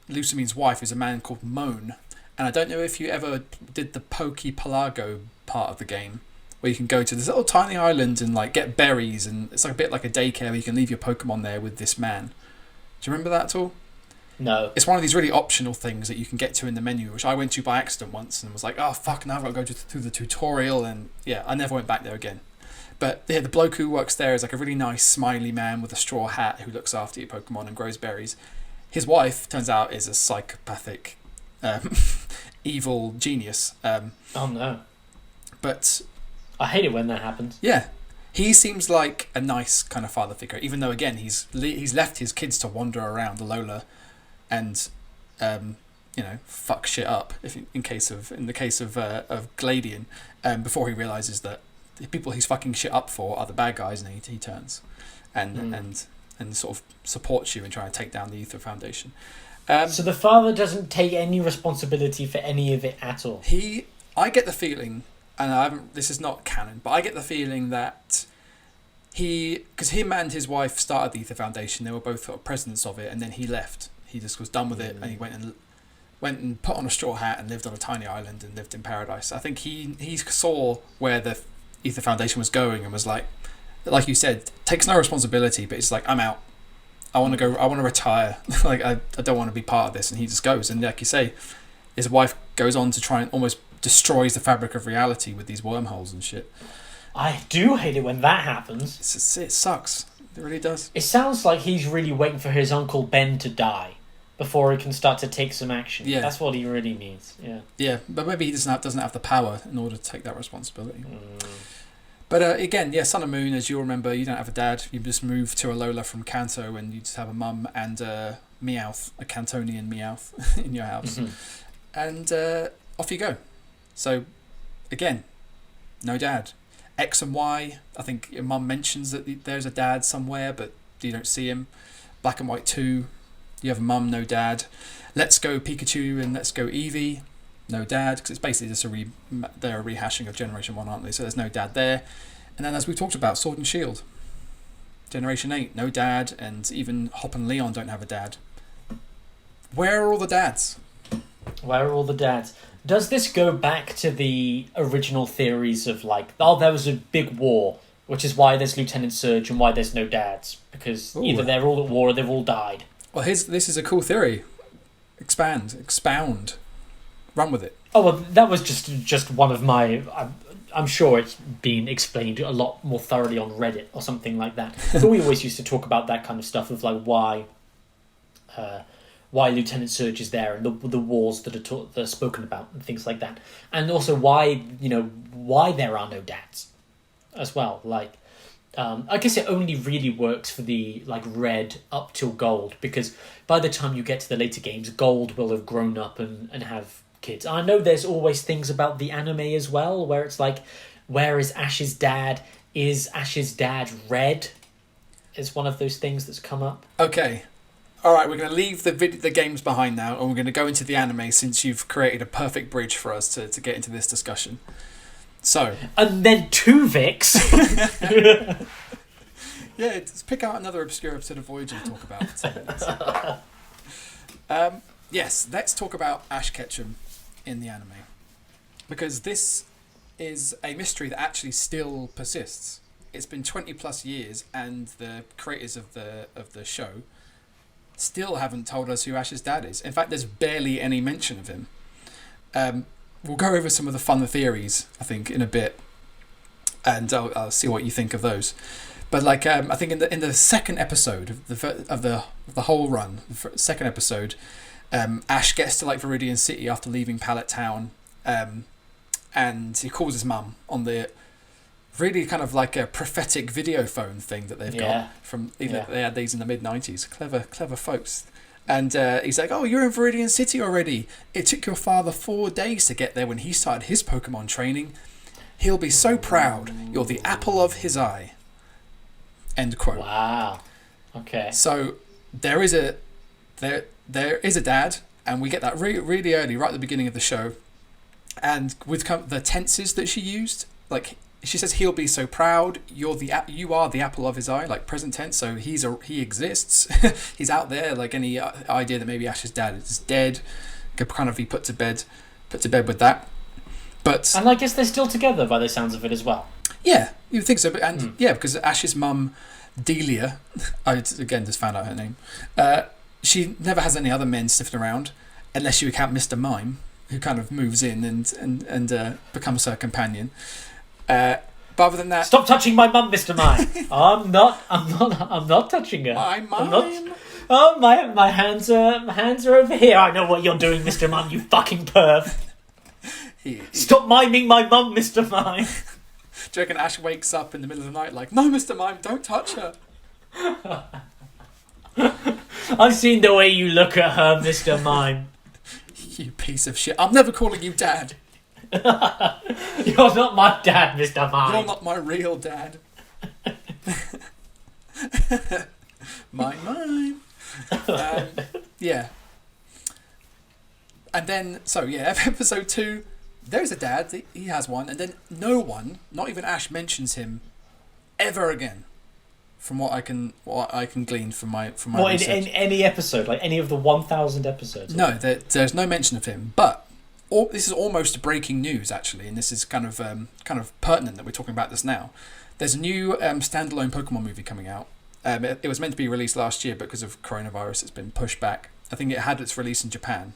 Speaker 2: Lucamine's wife is a man called Moan. And I don't know if you ever did the Poképelago part of the game, where you can go to this little tiny island and like get berries, and it's like a bit like a daycare where you can leave your Pokemon there with this man. Do you remember that at all?
Speaker 1: No.
Speaker 2: It's one of these really optional things that you can get to in the menu, which I went to by accident once and was like, oh fuck, now I've got to go through the tutorial, and yeah, I never went back there again. But yeah, the bloke who works there is like a really nice smiley man with a straw hat who looks after your Pokemon and grows berries. His wife, turns out, is a psychopathic evil genius.
Speaker 1: Oh no.
Speaker 2: But
Speaker 1: I hate it when that happens.
Speaker 2: yeah, he seems like a nice kind of father figure, even though again he's left his kids to wander around Alola and fuck shit up in the case of Gladian, before he realizes that the people he's fucking shit up for are the bad guys, and he turns and sort of supports you in trying to take down the Ether Foundation.
Speaker 1: So the father doesn't take any responsibility for any of it at all.
Speaker 2: I get the feeling, and this is not canon, but I get the feeling that because him and his wife started the Ether Foundation, they were both sort of presidents of it, and then he left. He just was done with it, and he went and put on a straw hat and lived on a tiny island and lived in paradise. I think he saw where the Ether Foundation was going and was like you said, takes no responsibility, but it's like, I'm out. I want to go. I want to retire. Like I don't want to be part of this, and he just goes. And like you say, his wife goes on to try and almost destroys the fabric of reality with these wormholes and shit.
Speaker 1: I do hate it when that happens.
Speaker 2: It sucks. It really does.
Speaker 1: It sounds like he's really waiting for his Uncle Ben to die before he can start to take some action.
Speaker 2: Yeah.
Speaker 1: That's what he really needs. Yeah.
Speaker 2: Yeah, but maybe he doesn't have the power in order to take that responsibility. But again, yeah, Sun and Moon, as you'll remember, you don't have a dad. You just move to Alola from Kanto, and you just have a mum and Meowth, a Cantonian Meowth, in your house. And off you go. So, again, no dad. X and Y, I think your mum mentions that there's a dad somewhere, but you don't see him. Black and White 2, you have mum, no dad. Let's Go Pikachu and Let's Go Eevee, no dad, because it's basically just they're a rehashing of Generation 1, aren't they? So there's no dad there. And then, as we talked about, Sword and Shield, Generation 8, no dad, and even Hop and Leon don't have a dad. Where are all the dads?
Speaker 1: Where are all the dads? Does this go back to the original theories of like, there was a big war, which is why there's Lieutenant Surge and why there's no dads? Because either they're all at war or they've all died.
Speaker 2: Well, this is a cool theory. Expound. Run with it.
Speaker 1: Oh, well, that was just one of my... I'm sure it's been explained a lot more thoroughly on Reddit or something like that. But we always used to talk about that kind of stuff of like why Lieutenant Surge is there and the wars that are spoken about and things like that, and also why there are no dads as well. Like, I guess it only really works for the like red up till gold, because by the time you get to the later games, gold will have grown up and have kids. I know there's always things about the anime as well where it's like, where is Ash's dad? Is Ash's dad red? Is one of those things that's come up.
Speaker 2: Okay. All right, we're going to leave the games behind now, and we're going to go into the anime, since you've created a perfect bridge for us to get into this discussion. So,
Speaker 1: and then two Vics.
Speaker 2: Yeah, let's pick out another obscure episode of Voyager to talk about for 10 minutes. Yes, let's talk about Ash Ketchum in the anime, because this is a mystery that actually still persists. It's been 20 plus years, and the creators of the show still haven't told us who Ash's dad is. In fact, there's barely any mention of him. We'll go over some of the fun theories, I think, in a bit, and I'll see what you think of those. But like, I think in the second episode of the whole run, the second episode, Ash gets to like Viridian City after leaving Pallet Town, and he calls his mum on the really kind of like a prophetic video phone thing that they've got from they had these in the mid-90s. Clever folks. And he's like, "Oh, you're in Viridian City already. It took your father 4 days to get there when he started his Pokemon training. He'll be so proud. You're the apple of his eye." End quote.
Speaker 1: Wow. Okay.
Speaker 2: So there is a dad, and we get that really early, right at the beginning of the show. And with the tenses that she used, like she says, "He'll be so proud. You are the apple of his eye," like present tense. So he exists. He's out there. Like any idea that maybe Ash's dad is dead could kind of be put to bed with that.
Speaker 1: And I guess they're still together by the sounds of it as well.
Speaker 2: Yeah, you would think so. But because Ash's mum, Delia, I again just found out her name. She never has any other men sniffing around, unless you count Mr. Mime, who kind of moves in and becomes her companion. But other than that,
Speaker 1: stop touching my mum, Mr. Mime. I'm not touching her.
Speaker 2: My mime.
Speaker 1: Oh, my hands are over here. I know what you're doing, Mr. Mime. You fucking perv. Stop miming my mum, Mr. Mime.
Speaker 2: Do you reckon Ash wakes up in the middle of the night like, "No, Mr. Mime, don't touch her"?
Speaker 1: I've seen the way you look at her, Mr. Mime.
Speaker 2: You piece of shit. I'm never calling you dad.
Speaker 1: You're not my dad, Mr. Mime.
Speaker 2: You're not my real dad. My mime. Yeah. And then, episode 2, there's a dad. He has one, and then no one, not even Ash, mentions him ever again. From what I can glean from my research.
Speaker 1: In any episode, like any of the 1,000 episodes?
Speaker 2: No, there's no mention of him. But this is almost breaking news, actually, and this is kind of pertinent that we're talking about this now. There's a new standalone Pokemon movie coming out. It was meant to be released last year, but because of coronavirus, it's been pushed back. I think it had its release in Japan.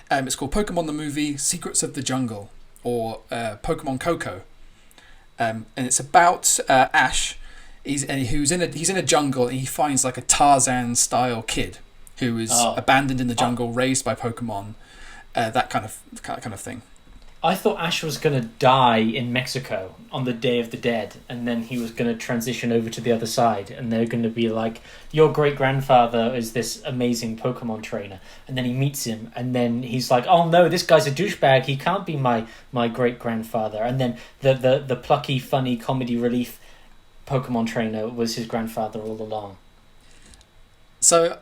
Speaker 2: It's called Pokemon the Movie: Secrets of the Jungle, or Pokemon Coco, and it's about Ash. He's in a jungle, and he finds like a Tarzan style kid who is abandoned in the jungle, raised by Pokemon, that kind of thing.
Speaker 1: I thought Ash was going to die in Mexico on the Day of the Dead, and then he was going to transition over to the other side, and they're going to be like, "Your great-grandfather is this amazing Pokemon trainer," and then he meets him, and then he's like, "Oh no, this guy's a douchebag, he can't be my great-grandfather," and then the plucky, funny comedy relief Pokemon trainer was his grandfather all along.
Speaker 2: So,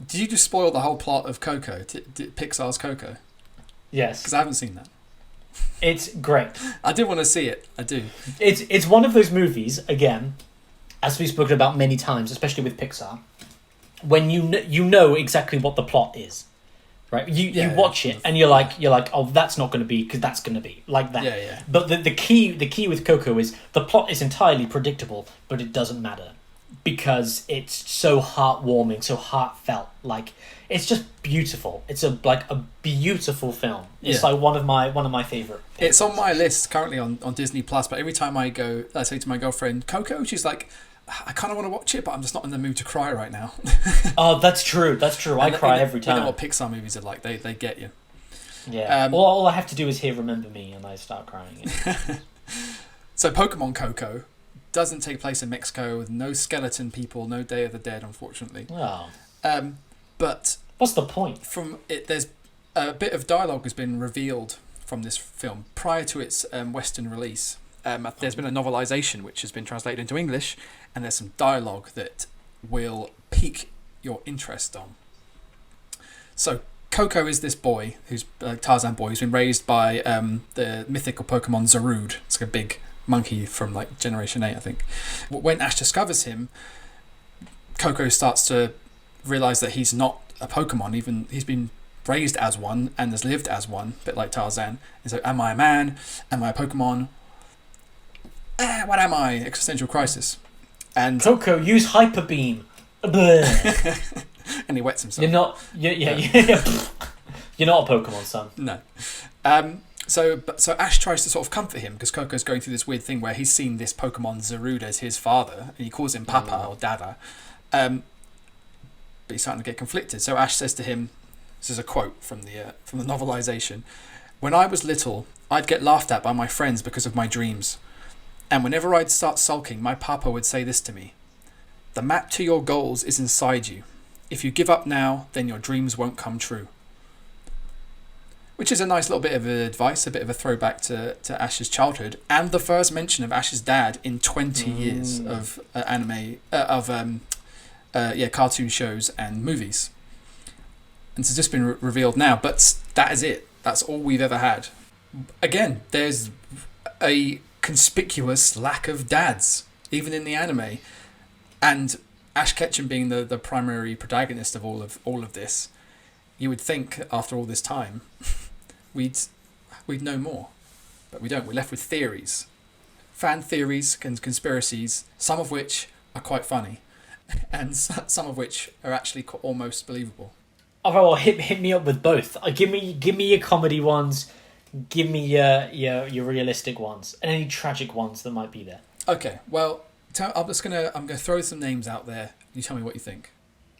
Speaker 2: did you just spoil the whole plot of Coco, Pixar's Coco?
Speaker 1: Yes.
Speaker 2: Because I haven't seen that.
Speaker 1: It's great.
Speaker 2: I do want to see it. I do.
Speaker 1: It's one of those movies, again, as we've spoken about many times, especially with Pixar, when you know exactly what the plot is, right? You watch it and you're like, oh, that's not going to be, because that's going to be like that.
Speaker 2: Yeah, yeah.
Speaker 1: But the key with Coco is the plot is entirely predictable, but it doesn't matter because it's so heartwarming, so heartfelt. Like, it's just beautiful. It's a beautiful film. It's like one of my favorite.
Speaker 2: It's on my list currently on Disney Plus. But every time I say to my girlfriend Coco, she's like, I kind of want to watch it, but I'm just not in the mood to cry right now.
Speaker 1: Oh, that's true. I cry every time.
Speaker 2: You know what Pixar movies are like? They get you.
Speaker 1: Yeah. All I have to do is hear "Remember Me" and I start crying.
Speaker 2: So Pokemon Coco doesn't take place in Mexico with no skeleton people, no Day of the Dead, unfortunately.
Speaker 1: Oh.
Speaker 2: But
Speaker 1: what's the point?
Speaker 2: From it, there's a bit of dialogue has been revealed from this film prior to its Western release. There's been a novelization which has been translated into English, and there's some dialogue that will pique your interest on. So Coco is this boy who's a Tarzan boy who's been raised by the mythical Pokemon Zarude. It's like a big monkey from like Generation 8, I think. When Ash discovers him, Coco starts to realise that he's not a Pokemon. Even he's been raised as one and has lived as one, a bit like Tarzan. And so, am I a man? Am I a Pokemon? What am I? Existential crisis. And
Speaker 1: Coco, use Hyper Beam.
Speaker 2: And he wets himself.
Speaker 1: You're not. You're not a Pokemon, son.
Speaker 2: No. So Ash tries to sort of comfort him because Coco's going through this weird thing where he's seen this Pokemon Zarude as his father, and he calls him Papa or Dada. But he's starting to get conflicted. So Ash says to him, this is a quote from the novelization: "When I was little, I'd get laughed at by my friends because of my dreams. And whenever I'd start sulking, my papa would say this to me: 'The map to your goals is inside you. If you give up now, then your dreams won't come true.'" Which is a nice little bit of advice, a bit of a throwback to Ash's childhood, and the first mention of Ash's dad in 20 years of cartoon shows and movies. And it's just been revealed now, but that is it. That's all we've ever had. Again, there's a conspicuous lack of dads, even in the anime. And Ash Ketchum being the primary protagonist of all of this, you would think after all this time we'd know more, but we don't. We're left with theories, fan theories and conspiracies, some of which are quite funny, and some of which are actually almost believable.
Speaker 1: Oh, well, hit me up with both. Give me your comedy ones, give me your realistic ones, and any tragic ones that might be there.
Speaker 2: Okay, well, I'm gonna throw some names out there. You tell me what you think.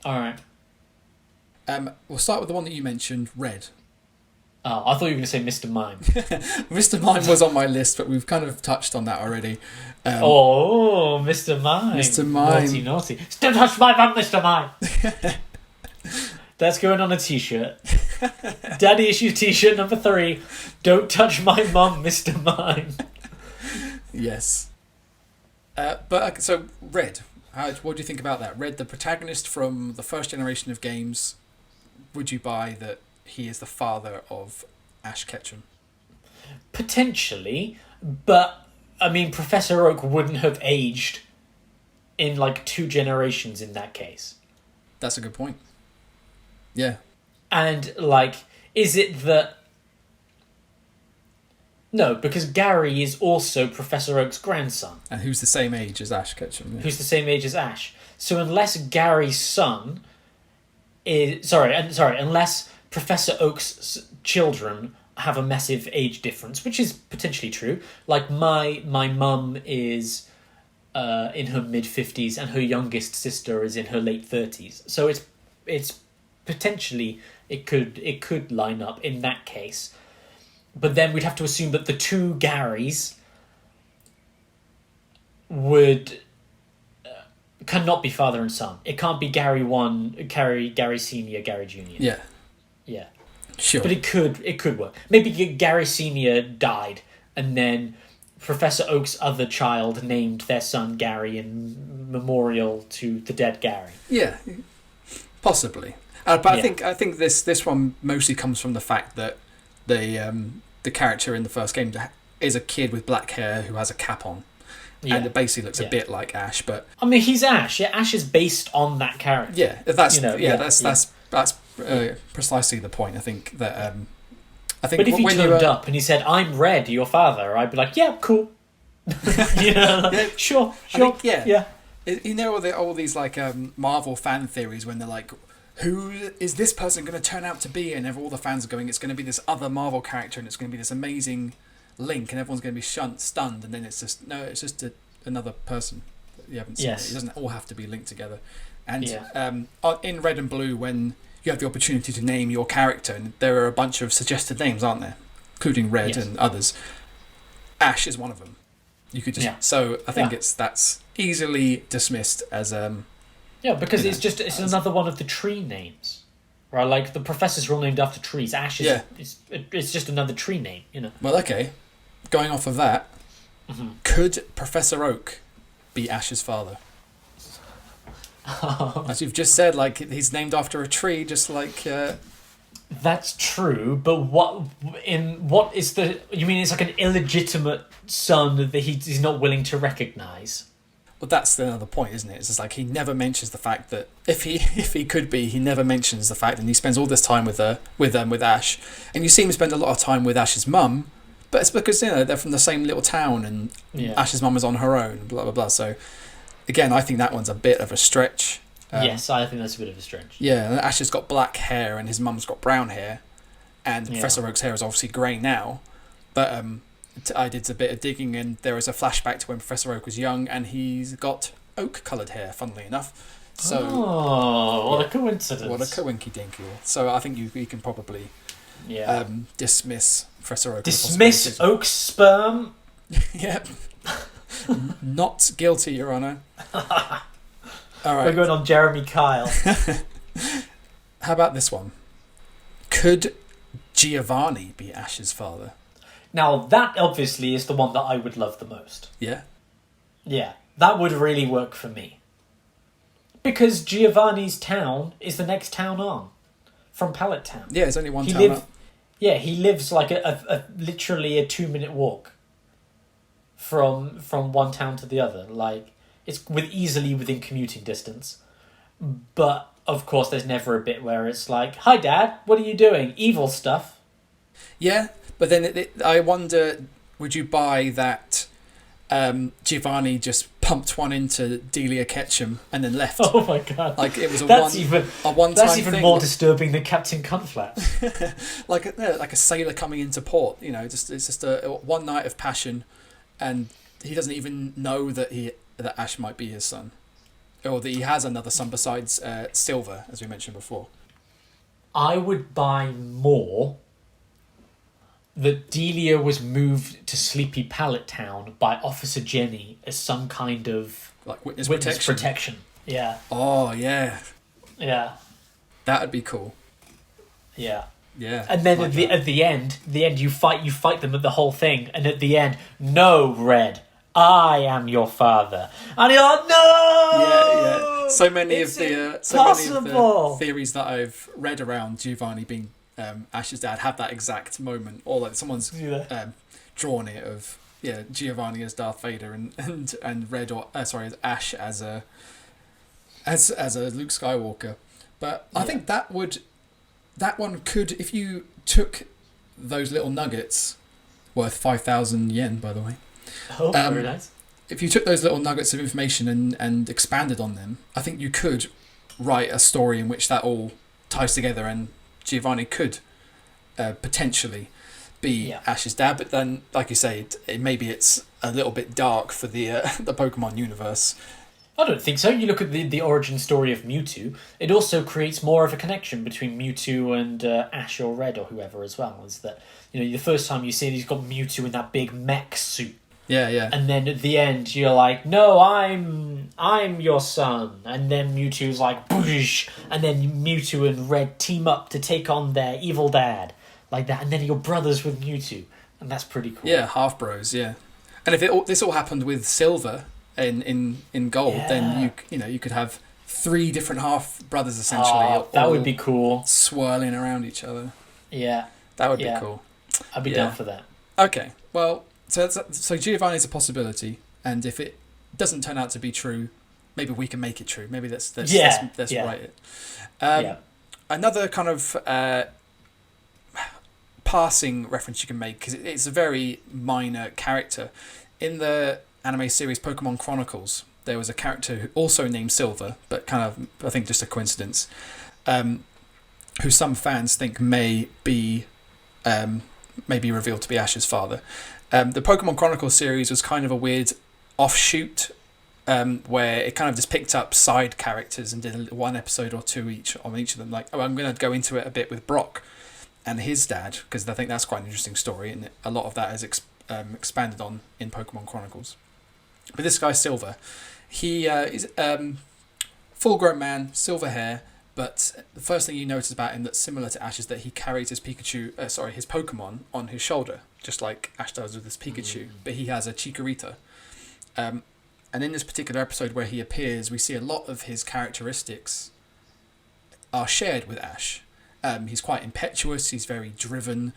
Speaker 1: All right.
Speaker 2: We'll start with the one that you mentioned, Red.
Speaker 1: Oh, I thought you were going to say Mr. Mime.
Speaker 2: Mr. Mime was on my list, but we've kind of touched on that already.
Speaker 1: Mr. Mime.
Speaker 2: Mr. Mime.
Speaker 1: Naughty. Don't touch my mum, Mr. Mime. That's going on a t-shirt. Daddy Issues t-shirt number 3. Don't touch my mum, Mr. Mime.
Speaker 2: Yes. So Red. What do you think about that? Red, the protagonist from the first generation of games. Would you buy that he is the father of Ash Ketchum?
Speaker 1: Potentially, but I mean, Professor Oak wouldn't have aged in like 2 generations in that case.
Speaker 2: That's a good point. Yeah.
Speaker 1: And like, is it that... No, because Gary is also Professor Oak's grandson.
Speaker 2: And who's the same age as Ash Ketchum. Yeah.
Speaker 1: Who's the same age as Ash. So unless Gary's son is... unless Professor Oak's children have a massive age difference, which is potentially true. Like, my mum is in her mid-50s and her youngest sister is in her late 30s. So it's potentially... It could line up in that case. But then we'd have to assume that the 2 Garys cannot be father and son. It can't be Gary 1, Gary Senior, Gary Junior.
Speaker 2: Yeah.
Speaker 1: Yeah.
Speaker 2: Sure.
Speaker 1: But it could work. Maybe Gary Senior died, and then Professor Oak's other child named their son Gary in memorial to the dead Gary.
Speaker 2: Yeah, possibly. But I think this one mostly comes from the fact that the character in the first game is a kid with black hair who has a cap on, and it basically looks a bit like Ash. But
Speaker 1: I mean, he's Ash. Yeah, Ash is based on that character.
Speaker 2: Yeah, that's precisely the point. I think that.
Speaker 1: But if he turned up and he said, "I'm Red, your father," I'd be like, "Yeah, cool." Sure.
Speaker 2: Think, yeah. You know all these like Marvel fan theories when they're like, who is this person going to turn out to be? And all the fans are going, it's going to be this other Marvel character, and it's going to be this amazing link, and everyone's going to be stunned, and then it's just another person that you haven't seen. It doesn't all have to be linked together. And in Red and Blue, when you have the opportunity to name your character, and there are a bunch of suggested names, aren't there? Including Red and others. Ash is one of them. You could just so I think that's easily dismissed as
Speaker 1: because it's another one of the tree names, right? Like the professors are all named after trees. Ash is it's just another tree name, you know.
Speaker 2: Well, okay. Going off of that, could Professor Oak be Ash's father? As you've just said, like he's named after a tree, just like.
Speaker 1: That's true, but what is the? You mean it's like an illegitimate son that he's not willing to recognise?
Speaker 2: Well, that's another point, isn't it? It's just like he never mentions the fact that if he could be, he never mentions the fact, and he spends all this time with Ash, and you see him spend a lot of time with Ash's mum, but it's because they're from the same little town, and Ash's mum is on her own, blah blah blah. So again, I think that one's a bit of a stretch.
Speaker 1: Yes, I think that's a bit of a stretch.
Speaker 2: Yeah, and Ash has got black hair and his mum's got brown hair, and Professor Oak's hair is obviously grey now. But I did a bit of digging, and there is a flashback to when Professor Oak was young, and he's got oak-coloured hair, funnily enough. So,
Speaker 1: what a coincidence!
Speaker 2: What a coinky-dinky. So I think you can probably dismiss Professor Oak.
Speaker 1: Dismiss Oak's sperm?
Speaker 2: Yep. Not guilty, Your Honour. All right.
Speaker 1: We're going on Jeremy Kyle.
Speaker 2: How about this one? Could Giovanni be Ash's father?
Speaker 1: Now, that obviously is the one that I would love the most.
Speaker 2: Yeah?
Speaker 1: Yeah, that would really work for me. Because Giovanni's town is the next town on. From Pallet Town.
Speaker 2: Yeah, it's only one town up.
Speaker 1: Yeah, he lives like literally a 2-minute walk from one town to the other. Like, it's easily within commuting distance. But, of course, there's never a bit where it's like, "Hi, Dad, what are you doing? Evil stuff."
Speaker 2: Yeah, but then I wonder, would you buy that Giovanni just pumped one into Delia Ketchum and then left?
Speaker 1: Oh my god!
Speaker 2: Like it was a
Speaker 1: that's
Speaker 2: one-time
Speaker 1: That's even
Speaker 2: thing.
Speaker 1: more disturbing than Captain Cunflat.
Speaker 2: like a sailor coming into port. It's just a one night of passion, and he doesn't even know that Ash might be his son, or that he has another son besides Silver, as we mentioned before.
Speaker 1: I would buy more that Delia was moved to Sleepy Pallet Town by Officer Jenny as some kind of
Speaker 2: like witness
Speaker 1: protection. Yeah.
Speaker 2: Oh yeah.
Speaker 1: Yeah.
Speaker 2: That'd be cool.
Speaker 1: Yeah.
Speaker 2: Yeah.
Speaker 1: And then at the end you fight them at the whole thing, and at the end, "No, Red, I am your father," and you're like, "No!"
Speaker 2: Yeah. So many of the theories that I've read around Giovanni being Ash's dad have that exact moment, or like someone's drawn it of Giovanni as Darth Vader and Red Ash as a Luke Skywalker. But I think that one could, if you took those little nuggets, worth 5,000 yen, by the way.
Speaker 1: Oh, very nice.
Speaker 2: If you took those little nuggets of information and expanded on them, I think you could write a story in which that all ties together, and Giovanni could potentially be Ash's dad. But then, like you say, maybe it's a little bit dark for the Pokemon universe.
Speaker 1: I don't think so. You look at the origin story of Mewtwo, it also creates more of a connection between Mewtwo and Ash or Red or whoever as well. Is that, the first time you see it, he's got Mewtwo in that big mech suit.
Speaker 2: Yeah.
Speaker 1: And then at the end, you're like, "No, I'm your son." And then Mewtwo's like, "Boosh!" And then Mewtwo and Red team up to take on their evil dad, like that. And then you're brothers with Mewtwo, and that's pretty cool.
Speaker 2: Yeah, half bros. Yeah, And if this all happened with Silver in Gold, then you could have 3 different half brothers essentially.
Speaker 1: That would be cool.
Speaker 2: Swirling around each other.
Speaker 1: Yeah.
Speaker 2: That would be cool.
Speaker 1: I'd be down for that.
Speaker 2: Okay, well, so Giovanni's a possibility, and if it doesn't turn out to be true, maybe we can make it true. Maybe let's write it. Another kind of passing reference you can make, because it's a very minor character. In the anime series Pokemon Chronicles, there was a character who also named Silver, but kind of, I think, just a coincidence, who some fans think may be revealed to be Ash's father. The Pokemon Chronicles series was kind of a weird offshoot, where it kind of just picked up side characters and did 1 episode or 2 each on each of them. Like, I'm going to go into it a bit with Brock and his dad, because I think that's quite an interesting story, and a lot of that is expanded on in Pokemon Chronicles. But this guy Silver, he is full-grown man, silver hair, but the first thing you notice about him that's similar to Ash is that he carries his his Pokemon on his shoulder, just like Ash does with his Pikachu. But he has a Chikorita. And in this particular episode where he appears, we see a lot of his characteristics are shared with Ash. He's quite impetuous, he's very driven.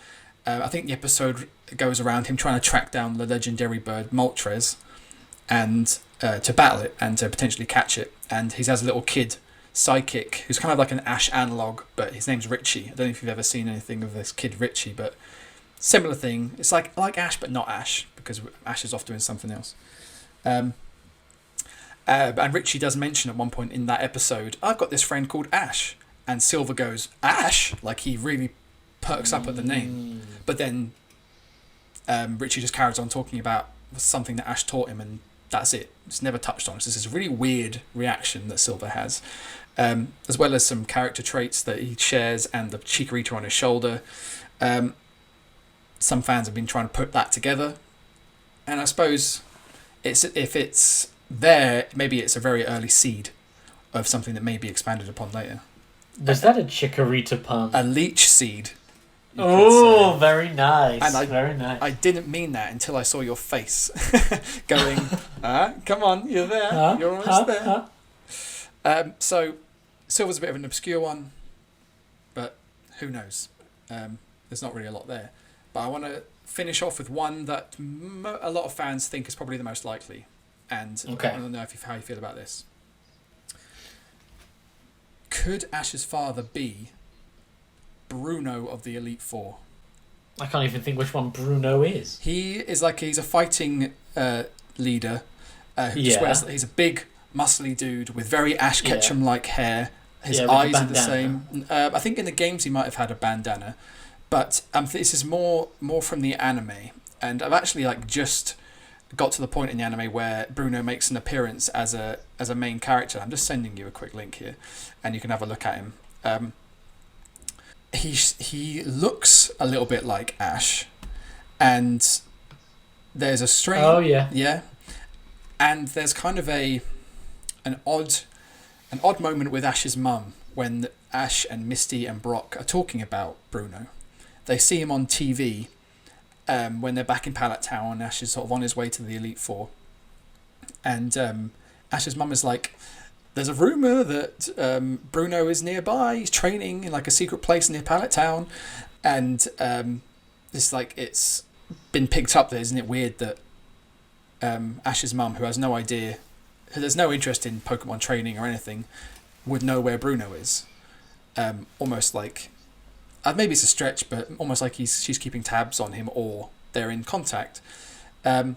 Speaker 2: I think the episode goes around him trying to track down the legendary bird Moltres and to battle it and to potentially catch it. And he has a little kid, Psychic, who's kind of like an Ash analogue, but his name's Richie. I don't know if you've ever seen anything of this kid Richie, but similar thing. It's like Ash, but not Ash, because Ash is off doing something else. And Richie does mention at one point in that episode, I've got this friend called Ash. And Silver goes, Ash? Like, he really perks up at the name. But then Richie just carries on talking about something that Ash taught him, and that's it. It's never touched on. It's just this really weird reaction that Silver has. As well as some character traits that he shares and the Chikorita on his shoulder. Some fans have been trying to put that together. And I suppose if it's there, maybe it's a very early seed of something that may be expanded upon later.
Speaker 1: Was that a Chikorita pun?
Speaker 2: A leech seed.
Speaker 1: Oh, very nice.
Speaker 2: And
Speaker 1: very nice.
Speaker 2: I didn't mean that until I saw your face going, come on, you're there. You're almost there. So, Silver's a bit of an obscure one, but who knows? There's not really a lot there. But I want to finish off with one that a lot of fans think is probably the most likely. And I want to know how you feel about this. Could Ash's father be Bruno of the Elite Four?
Speaker 1: I can't even think which one Bruno is.
Speaker 2: He's a fighting leader who just wears. He's a big, muscly dude with very Ash Ketchum-like hair. His eyes are the same. I think in the games he might have had a bandana, but this is more from the anime. And I've actually just got to the point in the anime where Bruno makes an appearance as a main character. I'm just sending you a quick link here, and you can have a look at him. He looks a little bit like Ash, and there's a strange...
Speaker 1: Oh, yeah.
Speaker 2: Yeah. And there's kind of an odd moment with Ash's mum when Ash and Misty and Brock are talking about Bruno. They see him on TV when they're back in Pallet Town. Ash is sort of on his way to the Elite Four. And Ash's mum is like, there's a rumour that Bruno is nearby. He's training in a secret place near Pallet Town. And it's been picked up there. Isn't it weird that Ash's mum, who has no idea, who has no interest in Pokemon training or anything, would know where Bruno is? Almost like... maybe it's a stretch, but almost like she's keeping tabs on him, or they're in contact. And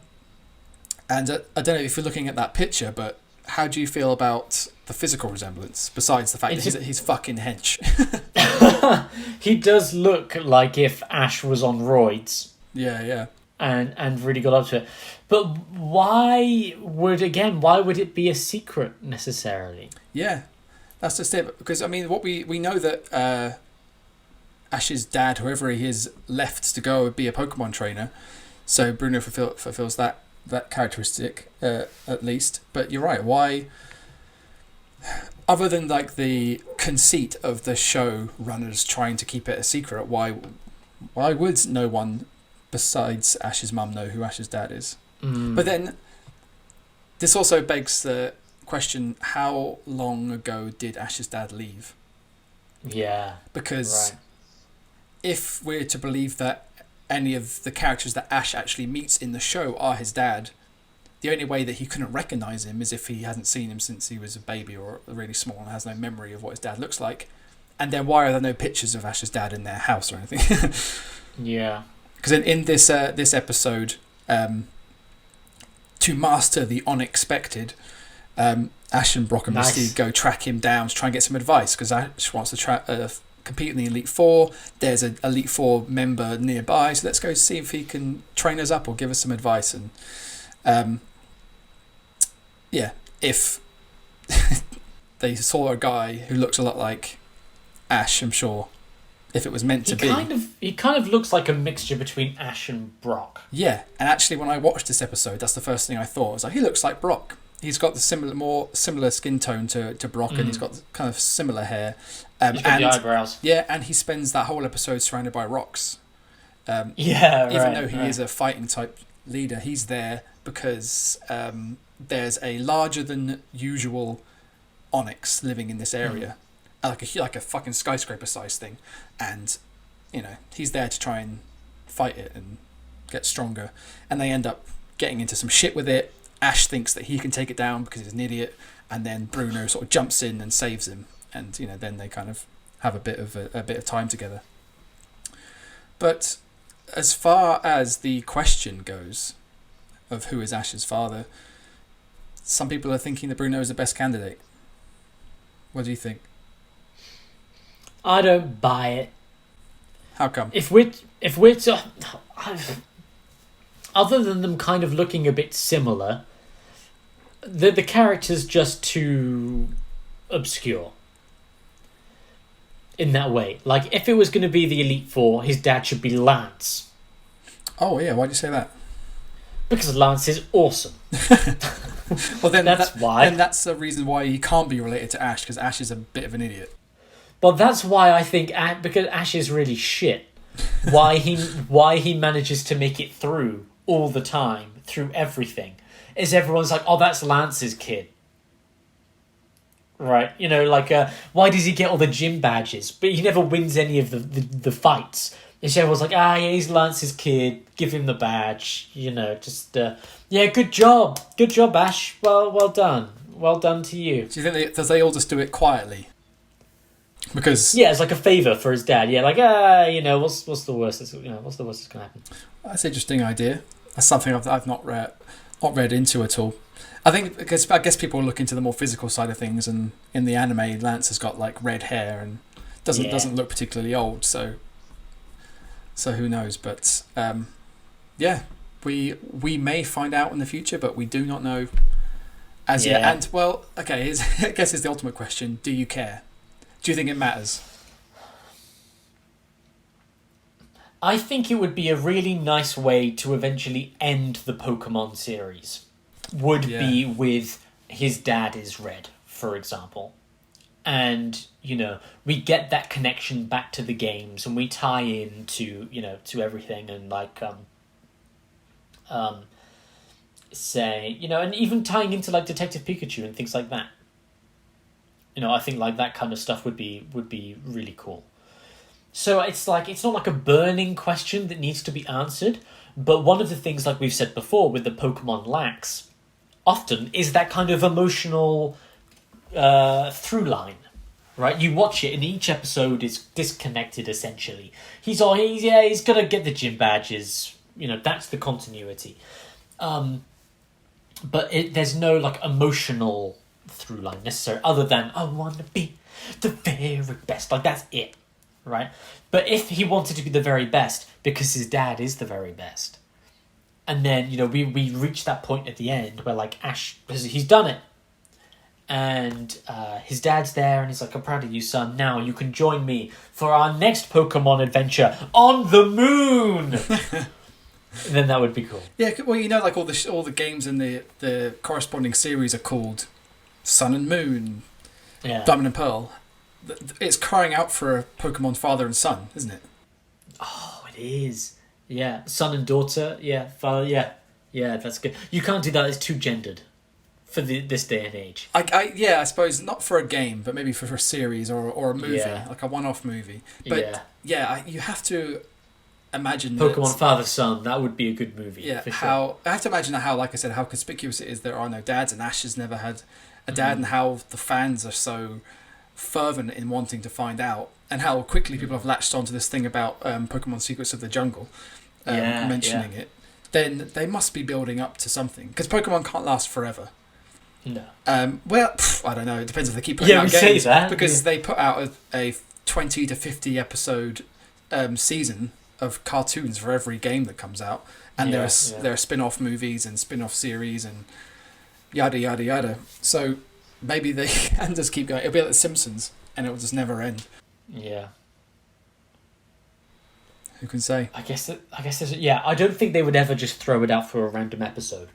Speaker 2: I don't know if you're looking at that picture, but how do you feel about the physical resemblance, besides the fact that he's fucking hench?
Speaker 1: He does look like if Ash was on roids.
Speaker 2: Yeah.
Speaker 1: And really got up to it. But why would it be a secret necessarily? Yeah,
Speaker 2: that's just it. Because, what we know that... Ash's dad, whoever he is, left to go be a Pokemon trainer, so Bruno fulfills that characteristic at least. But you're right. Why, other than the conceit of the show runners trying to keep it a secret, why would no one besides Ash's mum know who Ash's dad is? But then this also begs the question: how long ago did Ash's dad leave?
Speaker 1: Yeah.
Speaker 2: Because
Speaker 1: Right.
Speaker 2: if we're to believe that any of the characters that Ash actually meets in the show are his dad, the only way that he couldn't recognise him is if he hasn't seen him since he was a baby or really small and has no memory of what his dad looks like. And then why are there no pictures of Ash's dad in their house or anything?
Speaker 1: Yeah.
Speaker 2: Because in this episode, to master the unexpected, Ash and Brock and
Speaker 1: Nice.
Speaker 2: Misty go track him down to try and get some advice, because Ash wants to compete in the Elite Four. There's an Elite Four member nearby, so let's go see if he can train us up or give us some advice. And if they saw a guy who looked a lot like Ash, I'm sure, if it was meant to be.
Speaker 1: He kind of looks like a mixture between Ash and Brock.
Speaker 2: Yeah, and actually when I watched this episode, that's the first thing I thought. I was like, he looks like Brock. He's got the more similar skin tone to Brock, and he's got kind of similar hair.
Speaker 1: He's got the eyebrows.
Speaker 2: Yeah, and he spends that whole episode surrounded by rocks.
Speaker 1: Even
Speaker 2: though he is a fighting type leader, he's there because there's a larger than usual onyx living in this area, like a fucking skyscraper size thing, and he's there to try and fight it and get stronger. And they end up getting into some shit with it. Ash thinks that he can take it down because he's an idiot, and then Bruno sort of jumps in and saves him, and then they kind of have a bit of time together. But as far as the question goes of who is Ash's father, some people are thinking that Bruno is the best candidate. What do you think?
Speaker 1: I don't buy it.
Speaker 2: How come?
Speaker 1: If we're to, other than them kind of looking a bit similar, the character's just too obscure in that way. Like, if it was going to be the Elite Four, his dad should be Lance.
Speaker 2: Oh yeah, why'd you say that?
Speaker 1: Because Lance is awesome.
Speaker 2: Well, then
Speaker 1: That's why.
Speaker 2: Then that's the reason why he can't be related to Ash, because Ash is a bit of an idiot.
Speaker 1: But that's why I think because Ash is really shit. Why he manages to make it through all the time, through everything, is everyone's like, oh, that's Lance's kid. Right? Why does he get all the gym badges? But he never wins any of the fights. And everyone's like, yeah, he's Lance's kid. Give him the badge. Good job. Good job, Ash. Well done. Well done to you.
Speaker 2: Do you think they all just do it quietly? Because
Speaker 1: yeah, it's like a favour for his dad. Yeah, what's the worst? What's the worst that's gonna happen?
Speaker 2: That's an interesting idea. That's something I've not read into at all. I guess people look into the more physical side of things, and in the anime, Lance has got like red hair and doesn't look particularly old. So who knows? But we may find out in the future, but we do not know as yet. And I guess is the ultimate question: do you care? Do you think it matters?
Speaker 1: I think it would be a really nice way to eventually end the Pokemon series. Be with his dad is red, for example. And, we get that connection back to the games, and we tie in to everything, and and even tying into like Detective Pikachu and things like that. I think like that kind of stuff would be really cool. So it's not like a burning question that needs to be answered, but one of the things, like we've said before, with the Pokemon lacks often is that kind of emotional through line, right? You watch it and each episode is disconnected essentially. He's gonna get the gym badges, that's the continuity. But there's no like emotional through line necessary other than I want to be the very best. Like, that's it, right? But if he wanted to be the very best because his dad is the very best, and then we reach that point at the end where like Ash, he's done it, and his dad's there and he's like, I'm proud of you, son, now you can join me for our next Pokemon adventure on the moon. Then that would be cool.
Speaker 2: Yeah, well, like all the games in the corresponding series are called Sun and Moon, Diamond and Pearl. It's crying out for a Pokemon father and son, isn't it?
Speaker 1: Oh, it is. Yeah, son and daughter. Yeah, father. Yeah, Yeah, that's good. You can't do that. It's too gendered for this day and age.
Speaker 2: I suppose not for a game, but maybe for a series or a movie,
Speaker 1: Yeah.
Speaker 2: like a one-off movie. But you have to imagine
Speaker 1: Pokemon Father Son. That would be a good movie.
Speaker 2: Yeah,
Speaker 1: for sure.
Speaker 2: I have to imagine how, like I said, how conspicuous it is there are no dads, and Ash has never had a dad, and how the fans are so fervent in wanting to find out, and how quickly people have latched onto this thing about Pokemon Secrets of the Jungle, mentioning it. Then they must be building up to something, because Pokemon can't last forever.
Speaker 1: No.
Speaker 2: I don't know. It depends if they keep putting out
Speaker 1: say
Speaker 2: games,
Speaker 1: that
Speaker 2: because they put out a 20 to 50 episode season of cartoons for every game that comes out, and there are spin-off movies and spin-off series and yada yada yada. So maybe they can just keep going. It'll be like The Simpsons, and it will just never end.
Speaker 1: Yeah.
Speaker 2: Who can say?
Speaker 1: I guess there's I don't think they would ever just throw it out for a random episode.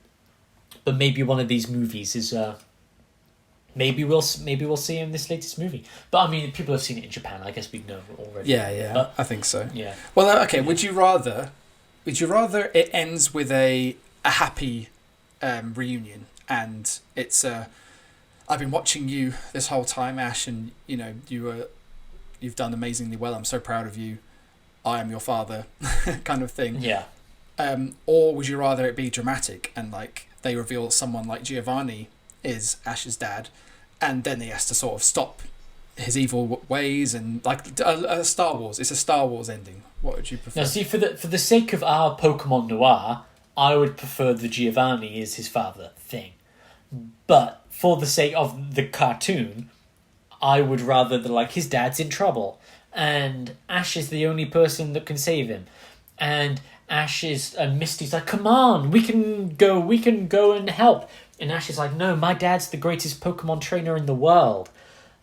Speaker 1: But maybe one of these movies is maybe we'll see in this latest movie. But I mean, people have seen it in Japan. I guess we know already.
Speaker 2: Yeah,
Speaker 1: but,
Speaker 2: I think so.
Speaker 1: Yeah.
Speaker 2: Well, okay. Would you rather it ends with a happy reunion, and it's I've been watching you this whole time, Ash, and you've done amazingly well. I'm so proud of you. I am your father, kind of thing.
Speaker 1: Yeah.
Speaker 2: Or would you rather it be dramatic and like they reveal someone like Giovanni is Ash's dad, and then he has to sort of stop his evil ways, and like a Star Wars. It's a Star Wars ending. What would you prefer?
Speaker 1: Now, see, for the sake of our Pokemon Noir, I would prefer the Giovanni is his father thing. But for the sake of the cartoon, I would rather his dad's in trouble, and Ash is the only person that can save him, and Misty's like, come on, we can go and help. And Ash is like, no, my dad's the greatest Pokemon trainer in the world.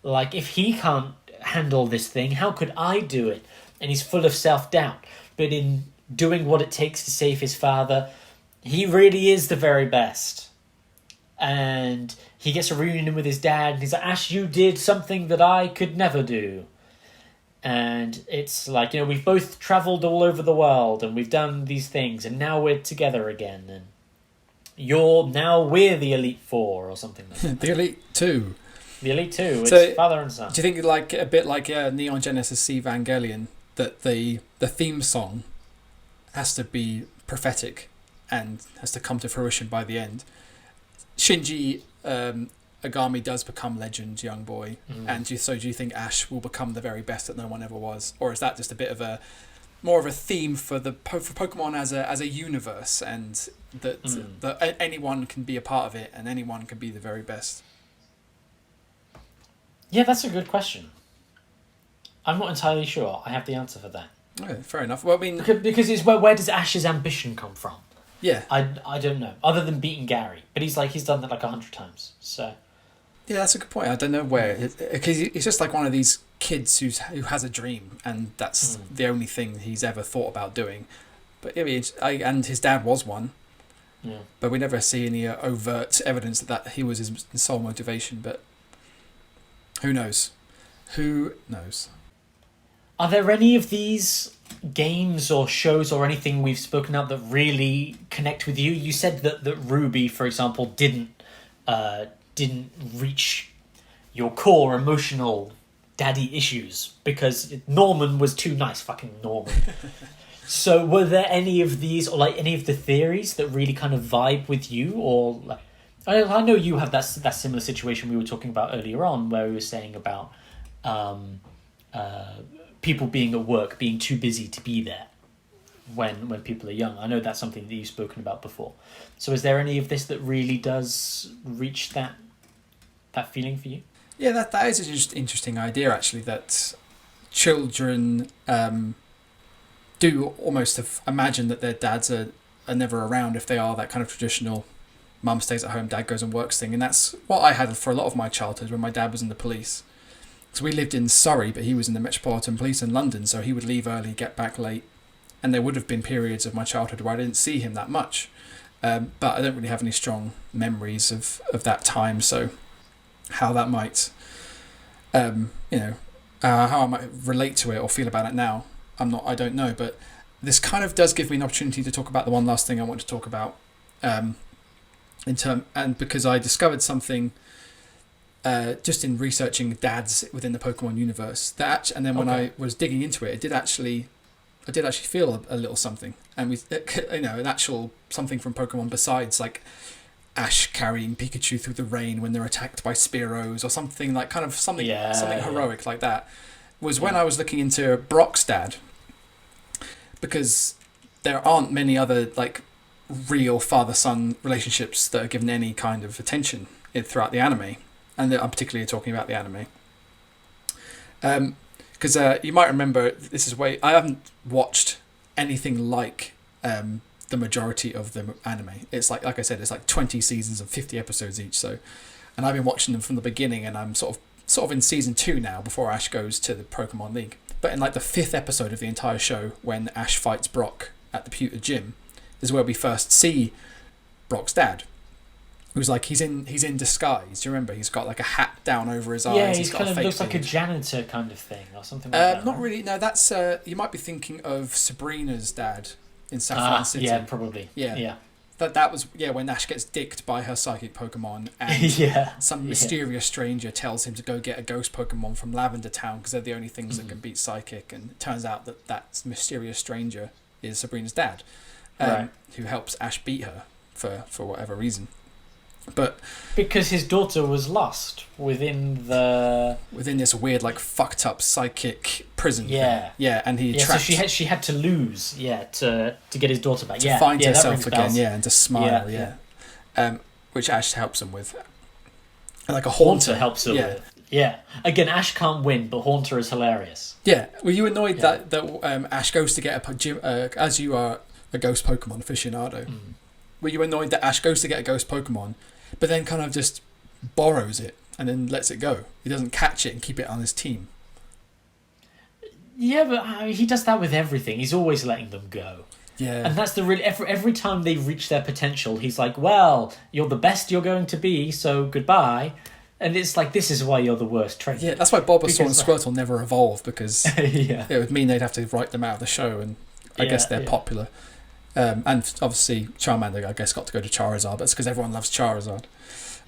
Speaker 1: Like, if he can't handle this thing, how could I do it? And he's full of self-doubt. But in doing what it takes to save his father, he really is the very best. And he gets a reunion with his dad, and he's like, Ash, you did something that I could never do. And it's like, we've both travelled all over the world, and we've done these things, and now we're together again, and we're the Elite Four, or something like that.
Speaker 2: The Elite Two.
Speaker 1: The Elite Two, it's father and son.
Speaker 2: Do you think, like, a bit like Neon Genesis Evangelion, that the theme song has to be prophetic and has to come to fruition by the end? Shinji Agami does become legend, young boy, and do you think Ash will become the very best that no one ever was, or is that just a bit of more of a theme for Pokemon as a universe, and that anyone can be a part of it and anyone can be the very best?
Speaker 1: Yeah, that's a good question. I'm not entirely sure I have the answer for that.
Speaker 2: Okay, fair enough. Well, I mean,
Speaker 1: because it's where does Ash's ambition come from?
Speaker 2: Yeah,
Speaker 1: I don't know. Other than beating Gary, but he's done that 100 times. So
Speaker 2: yeah, that's a good point. I don't know where, because he's just like one of these kids who has a dream, and that's the only thing he's ever thought about doing. But I mean, and his dad was one.
Speaker 1: Yeah.
Speaker 2: But we never see any overt evidence that he was his sole motivation. But who knows? Who knows?
Speaker 1: Are there any of these games or shows or anything we've spoken about that really connect with you? You said that Ruby, for example, didn't reach your core emotional daddy issues because Norman was too nice. Fucking Norman. So were there any of these, or like any of the theories that really kind of vibe with you? Or like, I know you have that similar situation we were talking about earlier on, where we were saying about people being at work, being too busy to be there when people are young. I know that's something that you've spoken about before. So is there any of this that really does reach that feeling for you?
Speaker 2: Yeah, that is an interesting idea, actually, that children do almost imagine that their dads are never around if they are that kind of traditional mum stays at home, dad goes and works thing. And that's what I had for a lot of my childhood when my dad was in the police. So we lived in Surrey, but he was in the Metropolitan Police in London, so he would leave early, get back late. And there would have been periods of my childhood where I didn't see him that much. But I don't really have any strong memories of that time, so how that might, how I might relate to it or feel about it now, I don't know. But this kind of does give me an opportunity to talk about the one last thing I want to talk about, And because I discovered something just in researching dads within the Pokemon universe, and then when I was digging into it, I did actually feel a little something, and an actual something from Pokemon besides like Ash carrying Pikachu through the rain when they're attacked by Spearows, or something like something heroic like that, was when I was looking into Brock's dad, because there aren't many other like real father-son relationships that are given any kind of attention throughout the anime, and I'm particularly talking about the anime. Because you might remember, I haven't watched anything like the majority of the anime. It's like I said, it's like 20 seasons and 50 episodes each. So, and I've been watching them from the beginning, and I'm sort of in season 2 now before Ash goes to the Pokemon League. But in like the 5th episode of the entire show, when Ash fights Brock at the Pewter Gym, is where we first see Brock's dad, who's like he's in disguise. Do you remember? He's got like a hat down over his eyes.
Speaker 1: Yeah,
Speaker 2: he's
Speaker 1: kind
Speaker 2: got
Speaker 1: of
Speaker 2: a
Speaker 1: looks
Speaker 2: fake
Speaker 1: like a
Speaker 2: beard.
Speaker 1: janitor kind of thing, or something like that.
Speaker 2: Not
Speaker 1: right?
Speaker 2: really. No, that's you might be thinking of Sabrina's dad in Saffron City.
Speaker 1: Yeah, probably.
Speaker 2: Yeah. That was when Ash gets dicked by her psychic Pokemon, and some mysterious stranger tells him to go get a ghost Pokemon from Lavender Town because they're the only things that can beat psychic, and it turns out that mysterious stranger is Sabrina's dad, who helps Ash beat her for whatever reason. But
Speaker 1: because his daughter was lost within
Speaker 2: this weird like fucked up psychic prison thing. And he
Speaker 1: so
Speaker 2: trapped
Speaker 1: she had to lose to get his daughter back,
Speaker 2: to find herself again,
Speaker 1: bells.
Speaker 2: and to smile, which Ash helps him with, and like a Haunter
Speaker 1: helps her with. Yeah, again, Ash can't win, but Haunter is hilarious.
Speaker 2: Yeah, were you annoyed that Ash goes to get a gym, as you are a ghost Pokemon aficionado? Were you annoyed that Ash goes to get a ghost Pokemon, but then kind of just borrows it and then lets it go? He doesn't catch it and keep it on his team.
Speaker 1: Yeah, but he does that with everything. He's always letting them go.
Speaker 2: Yeah.
Speaker 1: And that's the really every time they reach their potential, he's like, "Well, you're the best you're going to be, so goodbye." And it's like, this is why you're the worst trainer.
Speaker 2: Yeah, that's why Bulbasaur and Squirtle never evolve, because
Speaker 1: it
Speaker 2: would mean they'd have to write them out of the show, and I guess they're popular. And obviously Charmander, I guess, got to go to Charizard. That's because everyone loves Charizard.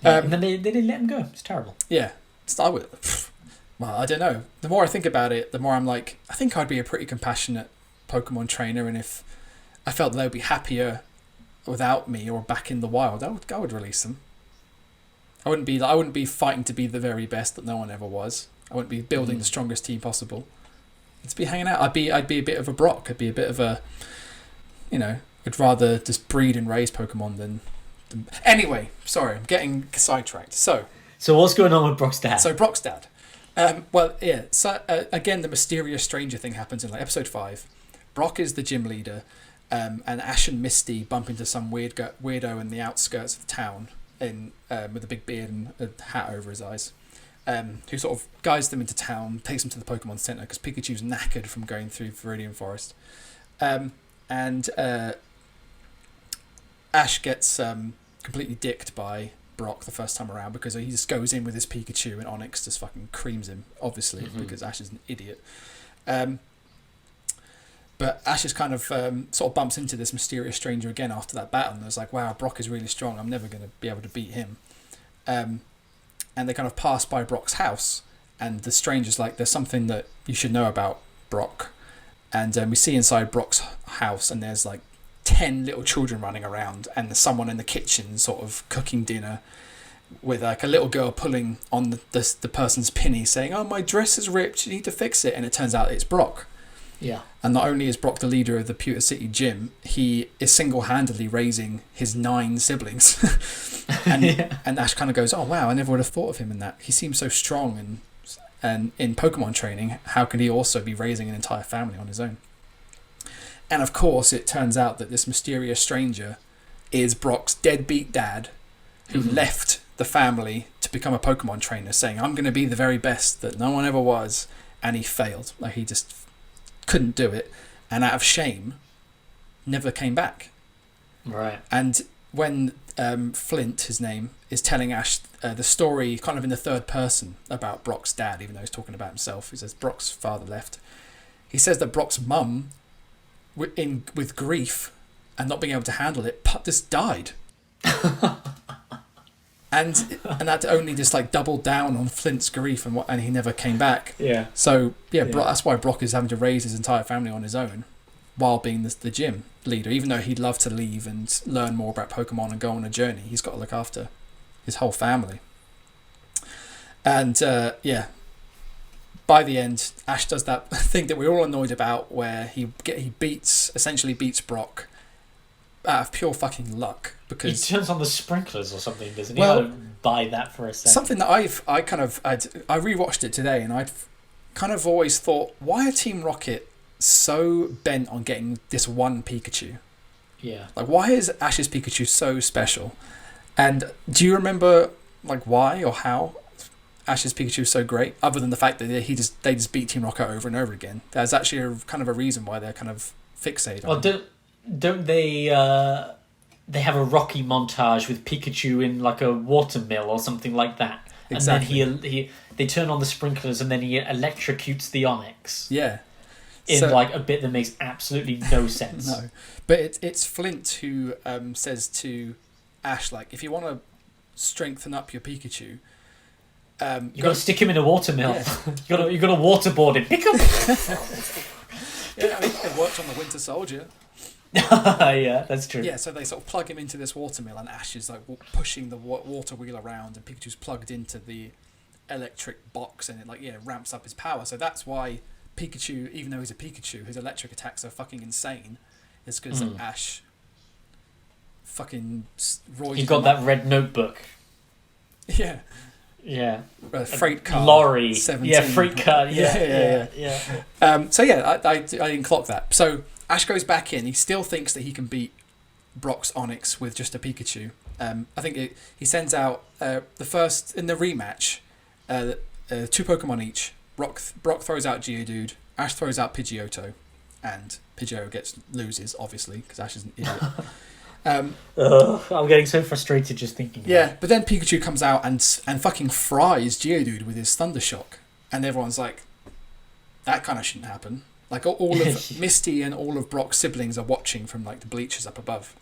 Speaker 1: And then they didn't let him go. It's terrible.
Speaker 2: Yeah. Well, I don't know. The more I think about it, the more I'm like, I think I'd be a pretty compassionate Pokemon trainer, and if I felt they'd be happier without me or back in the wild, I would release them. I wouldn't be fighting to be the very best that no one ever was. I wouldn't be building the strongest team possible. I'd be hanging out. I'd be a bit of a Brock. I'd be a bit of a, I'd rather just breed and raise Pokemon than... Anyway, sorry, I'm getting sidetracked. So
Speaker 1: what's going on with Brock's dad?
Speaker 2: So Brock's dad. So again, the mysterious stranger thing happens in like episode 5. Brock is the gym leader, and Ash and Misty bump into some weirdo in the outskirts of the town with a big beard and a hat over his eyes, who sort of guides them into town, takes them to the Pokemon Center because Pikachu's knackered from going through Viridian Forest. And Ash gets completely dicked by Brock the first time around because he just goes in with his Pikachu and Onyx just fucking creams him, obviously, because Ash is an idiot. But Ash is kind of sort of bumps into this mysterious stranger again after that battle, and it's like, wow, Brock is really strong. I'm never going to be able to beat him. And they kind of pass by Brock's house, and the stranger's like, there's something that you should know about Brock. And we see inside Brock's house, and there's like 10 little children running around, and there's someone in the kitchen sort of cooking dinner with like a little girl pulling on the person's pinny saying, oh, my dress is ripped, you need to fix it. And it turns out it's Brock.
Speaker 1: Yeah.
Speaker 2: And not only is Brock the leader of the Pewter City Gym, he is single-handedly raising his 9 siblings. And Ash kind of goes, oh wow, I never would have thought of him in that. He seems so strong, and in Pokemon training, how could he also be raising an entire family on his own? And of course, it turns out that this mysterious stranger is Brock's deadbeat dad, who left the family to become a Pokemon trainer, saying, I'm going to be the very best that no one ever was, and he failed. Like, he just couldn't do it, and out of shame, never came back.
Speaker 1: Right.
Speaker 2: And when Flint, his name, is telling Ash the story kind of in the third person about Brock's dad, even though he's talking about himself, he says Brock's father left. He says that Brock's mum, with grief and not being able to handle it, just died. and that only just like doubled down on Flint's grief and he never came back.
Speaker 1: Yeah.
Speaker 2: So that's why Brock is having to raise his entire family on his own, while being the gym leader. Even though he'd love to leave and learn more about Pokemon and go on a journey, he's got to look after his whole family. And by the end, Ash does that thing that we're all annoyed about, where he essentially beats Brock out of pure fucking luck, because
Speaker 1: he turns on the sprinklers or something, doesn't he?
Speaker 2: Well,
Speaker 1: I don't buy that for a second.
Speaker 2: Something that I rewatched it today, and I'd kind of always thought, why are Team Rocket so bent on getting this one Pikachu?
Speaker 1: Yeah.
Speaker 2: Like, why is Ash's Pikachu so special? And do you remember like why or how Ash's Pikachu is so great, other than the fact that they just beat Team Rocket over and over again? There's actually a reason why they're kind of fixated on it.
Speaker 1: Don't they have a Rocky montage with Pikachu in like a watermill or something like that?
Speaker 2: Exactly.
Speaker 1: And then they turn on the sprinklers and then he electrocutes the Onix.
Speaker 2: Yeah.
Speaker 1: In like a bit that makes absolutely no sense.
Speaker 2: No. But it's Flint who says to Ash, like, if you want to strengthen up your Pikachu,
Speaker 1: you got to stick him in a watermill.
Speaker 2: Yeah.
Speaker 1: you got to waterboard him. Pick him.
Speaker 2: Yeah, I mean, it worked on the Winter Soldier.
Speaker 1: Yeah, that's true.
Speaker 2: Yeah, so they sort of plug him into this watermill, and Ash is like pushing the water wheel around, and Pikachu's plugged into the electric box, and it ramps up his power. So that's why Pikachu, even though he's a Pikachu, his electric attacks are fucking insane. It's because Ash fucking roids.
Speaker 1: He got that red notebook.
Speaker 2: Yeah.
Speaker 1: Yeah.
Speaker 2: Freight car.
Speaker 1: Lorry.
Speaker 2: 17.
Speaker 1: Yeah, freight car.
Speaker 2: Yeah. So yeah, I didn't clock that. So Ash goes back in. He still thinks that he can beat Brock's Onix with just a Pikachu. I think he sends out the first in the rematch, 2 Pokemon each. Brock throws out Geodude. Ash throws out Pidgeotto, and Pidgeotto loses obviously because Ash is an idiot.
Speaker 1: I'm getting so frustrated just thinking.
Speaker 2: Yeah, but then Pikachu comes out and fucking fries Geodude with his Thunder Shock, and everyone's like, that kind of shouldn't happen. Like all of Misty and all of Brock's siblings are watching from like the bleachers up above.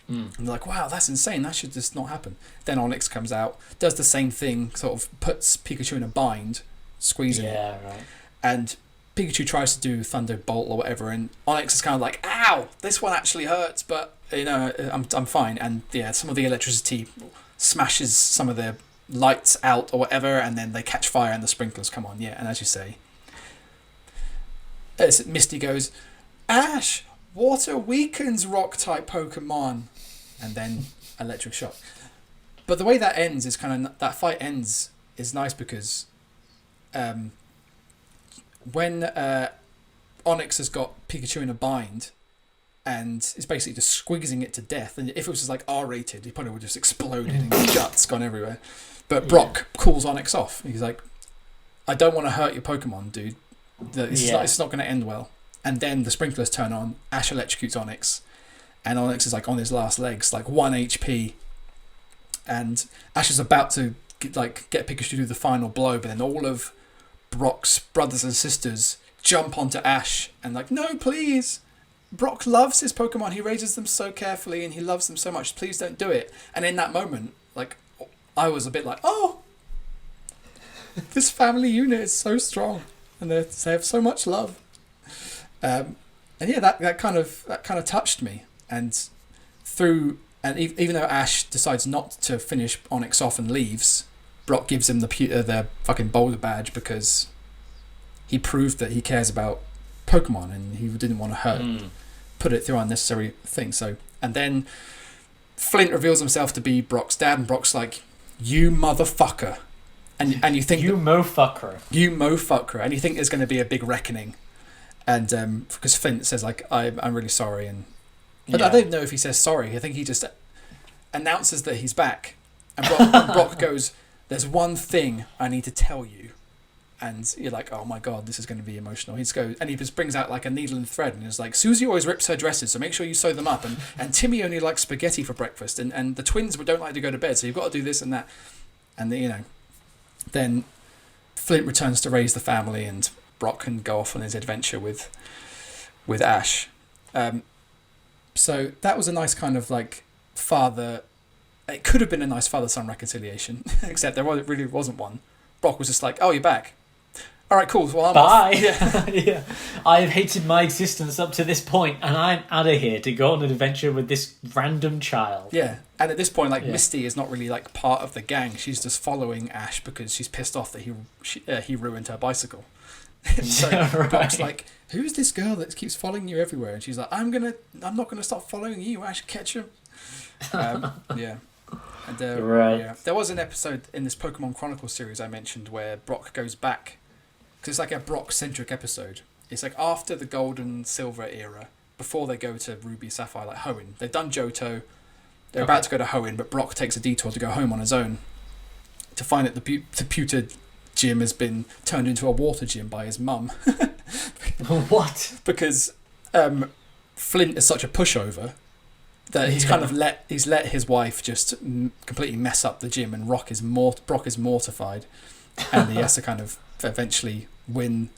Speaker 2: And they're like, wow, that's insane. That should just not happen. Then Onix comes out, does the same thing, sort of puts Pikachu in a bind, squeezing it.
Speaker 1: Yeah, right.
Speaker 2: And Pikachu tries to do Thunderbolt or whatever, and Onix is kind of like, ow, this one actually hurts, but I'm fine. And yeah, some of the electricity smashes some of the lights out or whatever, and then they catch fire and the sprinklers come on. Yeah, and as you say, Misty goes, Ash, water weakens rock-type Pokemon. And then electric shock. But the way that ends is that fight ends is nice because when Onix has got Pikachu in a bind and is basically just squeezing it to death, and if it was just like R-rated, he probably would have just exploded and guts gone everywhere. But Brock calls Onix off. He's like, I don't want to hurt your Pokemon, dude. It's not going to end well. And then the sprinklers turn on, Ash electrocutes Onix, and Onix is like on his last legs, like 1 HP. And Ash is about to get Pikachu to do the final blow, but then all of Brock's brothers and sisters jump onto Ash and like, no, please. Brock loves his Pokemon. He raises them so carefully and he loves them so much. Please don't do it. And in that moment, like, I was a bit like, oh, this family unit is so strong and they have so much love. And yeah, that kind of touched me. And even though Ash decides not to finish Onix off and leaves, Brock gives him the fucking boulder badge because he proved that he cares about Pokemon and he didn't want to put it through unnecessary things. So, and then Flint reveals himself to be Brock's dad, and Brock's like, "You motherfucker," and you think
Speaker 1: you
Speaker 2: mofucker, and you think there's going to be a big reckoning, and because Flint says like, "I'm really sorry," but I don't know if he says sorry. I think he just announces that he's back, and Brock goes, "There's one thing I need to tell you." And you're like, oh my god, this is going to be emotional. He just brings out like a needle and thread and is like, Susie always rips her dresses, so make sure you sew them up. And Timmy only likes spaghetti for breakfast. And the twins don't like to go to bed, so you've got to do this and that. And then Flint returns to raise the family, and Brock can go off on his adventure with Ash. So that was a nice kind of like father it could have been a nice father-son reconciliation, except really wasn't one. Brock was just like, "Oh, you're back. All right, cool. Well, I'm
Speaker 1: Bye."
Speaker 2: off." Yeah.
Speaker 1: Yeah. I've hated my existence up to this point, and I'm out of here to go on an adventure with this random child.
Speaker 2: Yeah, and at this point, like
Speaker 1: Yeah.
Speaker 2: Misty is not really like part of the gang. She's just following Ash because she's pissed off that he ruined her bicycle. So
Speaker 1: Right.
Speaker 2: Brock's like, "Who's this girl that keeps following you everywhere?" And she's like, "I'm not gonna stop following you, Ash Ketchum." Yeah. And,
Speaker 1: Right.
Speaker 2: Yeah. There was an episode in this Pokemon Chronicles series I mentioned where Brock goes back, because it's like a Brock-centric episode. It's like after the Gold and Silver era, before they go to Ruby, Sapphire, like Hoenn. They've done Johto. They're about to go to Hoenn, but Brock takes a detour to go home on his own to find that the pewter gym has been turned into a water gym by his mum.
Speaker 1: What?
Speaker 2: Because Flint is such a pushover that he's kind of let his wife just completely mess up the gym, and Brock is mortified, and he has to kind of eventually win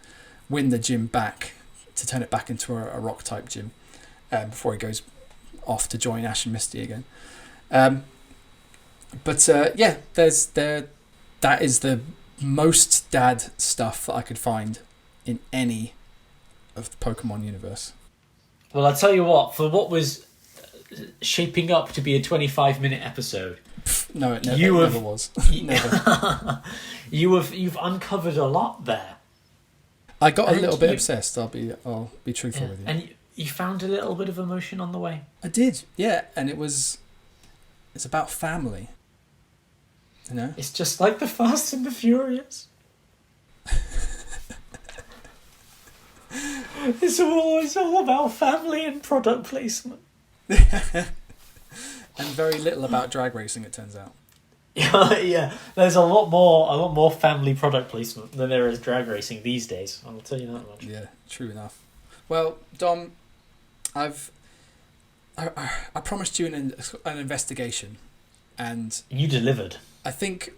Speaker 2: the gym back to turn it back into a rock type gym before he goes off to join Ash and Misty again. Yeah, that is the most dad stuff that I could find in any of the Pokemon universe.
Speaker 1: Well, I'll tell you what, for what was shaping up to be a 25-minute episode,
Speaker 2: No, it never was. Never.
Speaker 1: you've uncovered a lot there.
Speaker 2: I got a
Speaker 1: And
Speaker 2: little bit
Speaker 1: you-
Speaker 2: obsessed. I'll be truthful with you.
Speaker 1: And you found a little bit of emotion on the way.
Speaker 2: I did, yeah, and it's about family. You know?
Speaker 1: It's just like the Fast and the Furious. It's all about family and product placement.
Speaker 2: And very little about drag racing, it turns out.
Speaker 1: Yeah, there's a lot more family product placement than there is drag racing these days. I'll tell you that much.
Speaker 2: Yeah, true enough. Well, Dom, I promised you an investigation, and
Speaker 1: You delivered.
Speaker 2: I think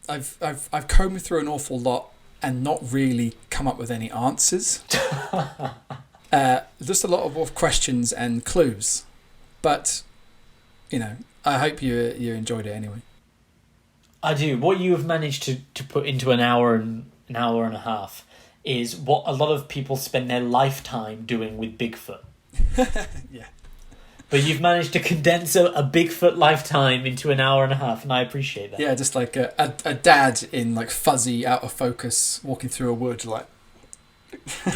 Speaker 2: I've combed through an awful lot and not really come up with any answers. Just a lot of questions and clues, but I hope you enjoyed it anyway.
Speaker 1: I do. What you have managed to put into an hour and a half is what a lot of people spend their lifetime doing with Bigfoot.
Speaker 2: Yeah.
Speaker 1: But you've managed to condense a Bigfoot lifetime into an hour and a half, and I appreciate that.
Speaker 2: Yeah, just like a dad in like fuzzy, out of focus, walking through a wood, like.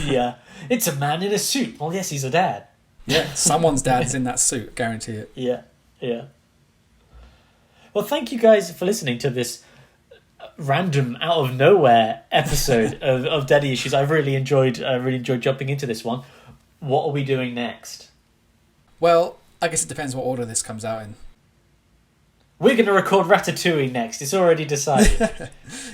Speaker 1: Yeah. It's a man in a suit. Well, yes, he's a dad.
Speaker 2: Yeah, someone's dad's in that suit, guarantee it.
Speaker 1: Yeah. Yeah. Well, thank you guys for listening to this random, out of nowhere episode of Daddy Issues. I really enjoyed jumping into this one. What are we doing next?
Speaker 2: Well, I guess it depends what order this comes out in.
Speaker 1: We're going to record Ratatouille next. It's already decided.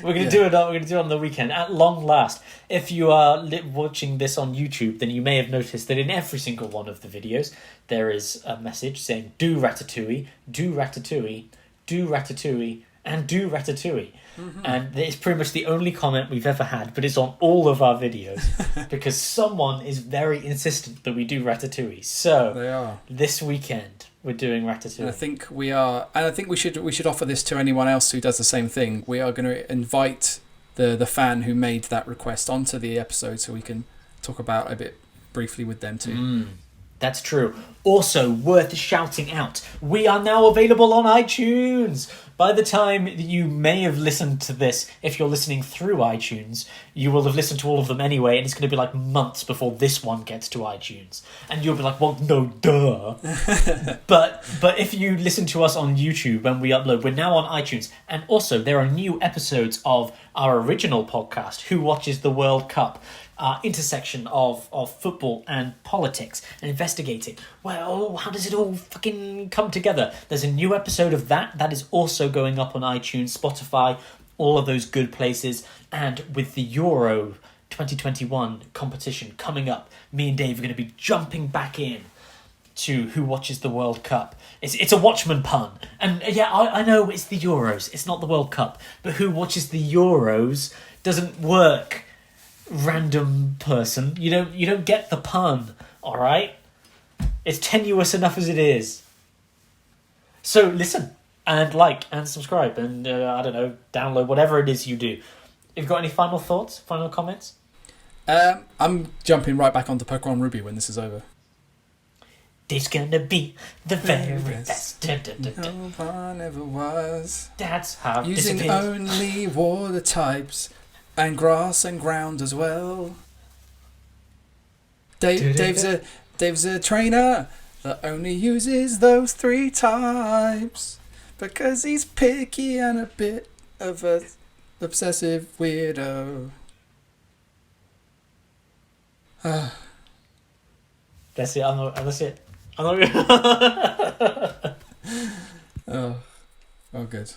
Speaker 1: We're going to do it. We're going to do it on the weekend at long last. If you are watching this on YouTube, then you may have noticed that in every single one of the videos there is a message saying "Do Ratatouille, do Ratatouille, do Ratatouille, and do Ratatouille." Mm-hmm. And it's pretty much the only comment we've ever had, but it's on all of our videos because someone is very insistent that we do Ratatouille. So
Speaker 2: They are.
Speaker 1: this weekend we're doing Ratatouille.
Speaker 2: And I think we are, and I think we should offer this to anyone else who does the same thing. We are going to invite the fan who made that request onto the episode so we can talk about a bit briefly with them too.
Speaker 1: That's true. Also, worth shouting out, we are now available on iTunes. By the time you may have listened to this, if you're listening through iTunes, you will have listened to all of them anyway, and it's going to be like months before this one gets to iTunes. And you'll be like, well, no, duh. But if you listen to us on YouTube when we upload, we're now on iTunes. And also, there are new episodes of our original podcast, Who Watches the World Cup? Intersection of football and politics and investigating. Well, how does it all fucking come together? There's a new episode of that is also going up on iTunes, Spotify, all of those good places. And with the Euro 2021 competition coming up, me and Dave are going to be jumping back in to Who Watches the World Cup. It's a Watchmen pun. And yeah, I know it's the Euros, it's not the World Cup, but Who Watches the Euros doesn't work. Random person, you don't get the pun, all right? It's tenuous enough as it is. So listen and like and subscribe and I don't know, download whatever it is you do. Have you got any final thoughts, final comments?
Speaker 2: I'm jumping right back onto Pokemon Ruby when this is over.
Speaker 1: It's gonna be the very best. Dun, dun, dun, dun.
Speaker 2: No one ever was.
Speaker 1: That's how
Speaker 2: Using
Speaker 1: disappears.
Speaker 2: only water types and grass and ground as well. Dave's a trainer that only uses those 3 types because he's picky and a bit of a obsessive weirdo.
Speaker 1: That's it. That's it. I'm not...
Speaker 2: Oh, good.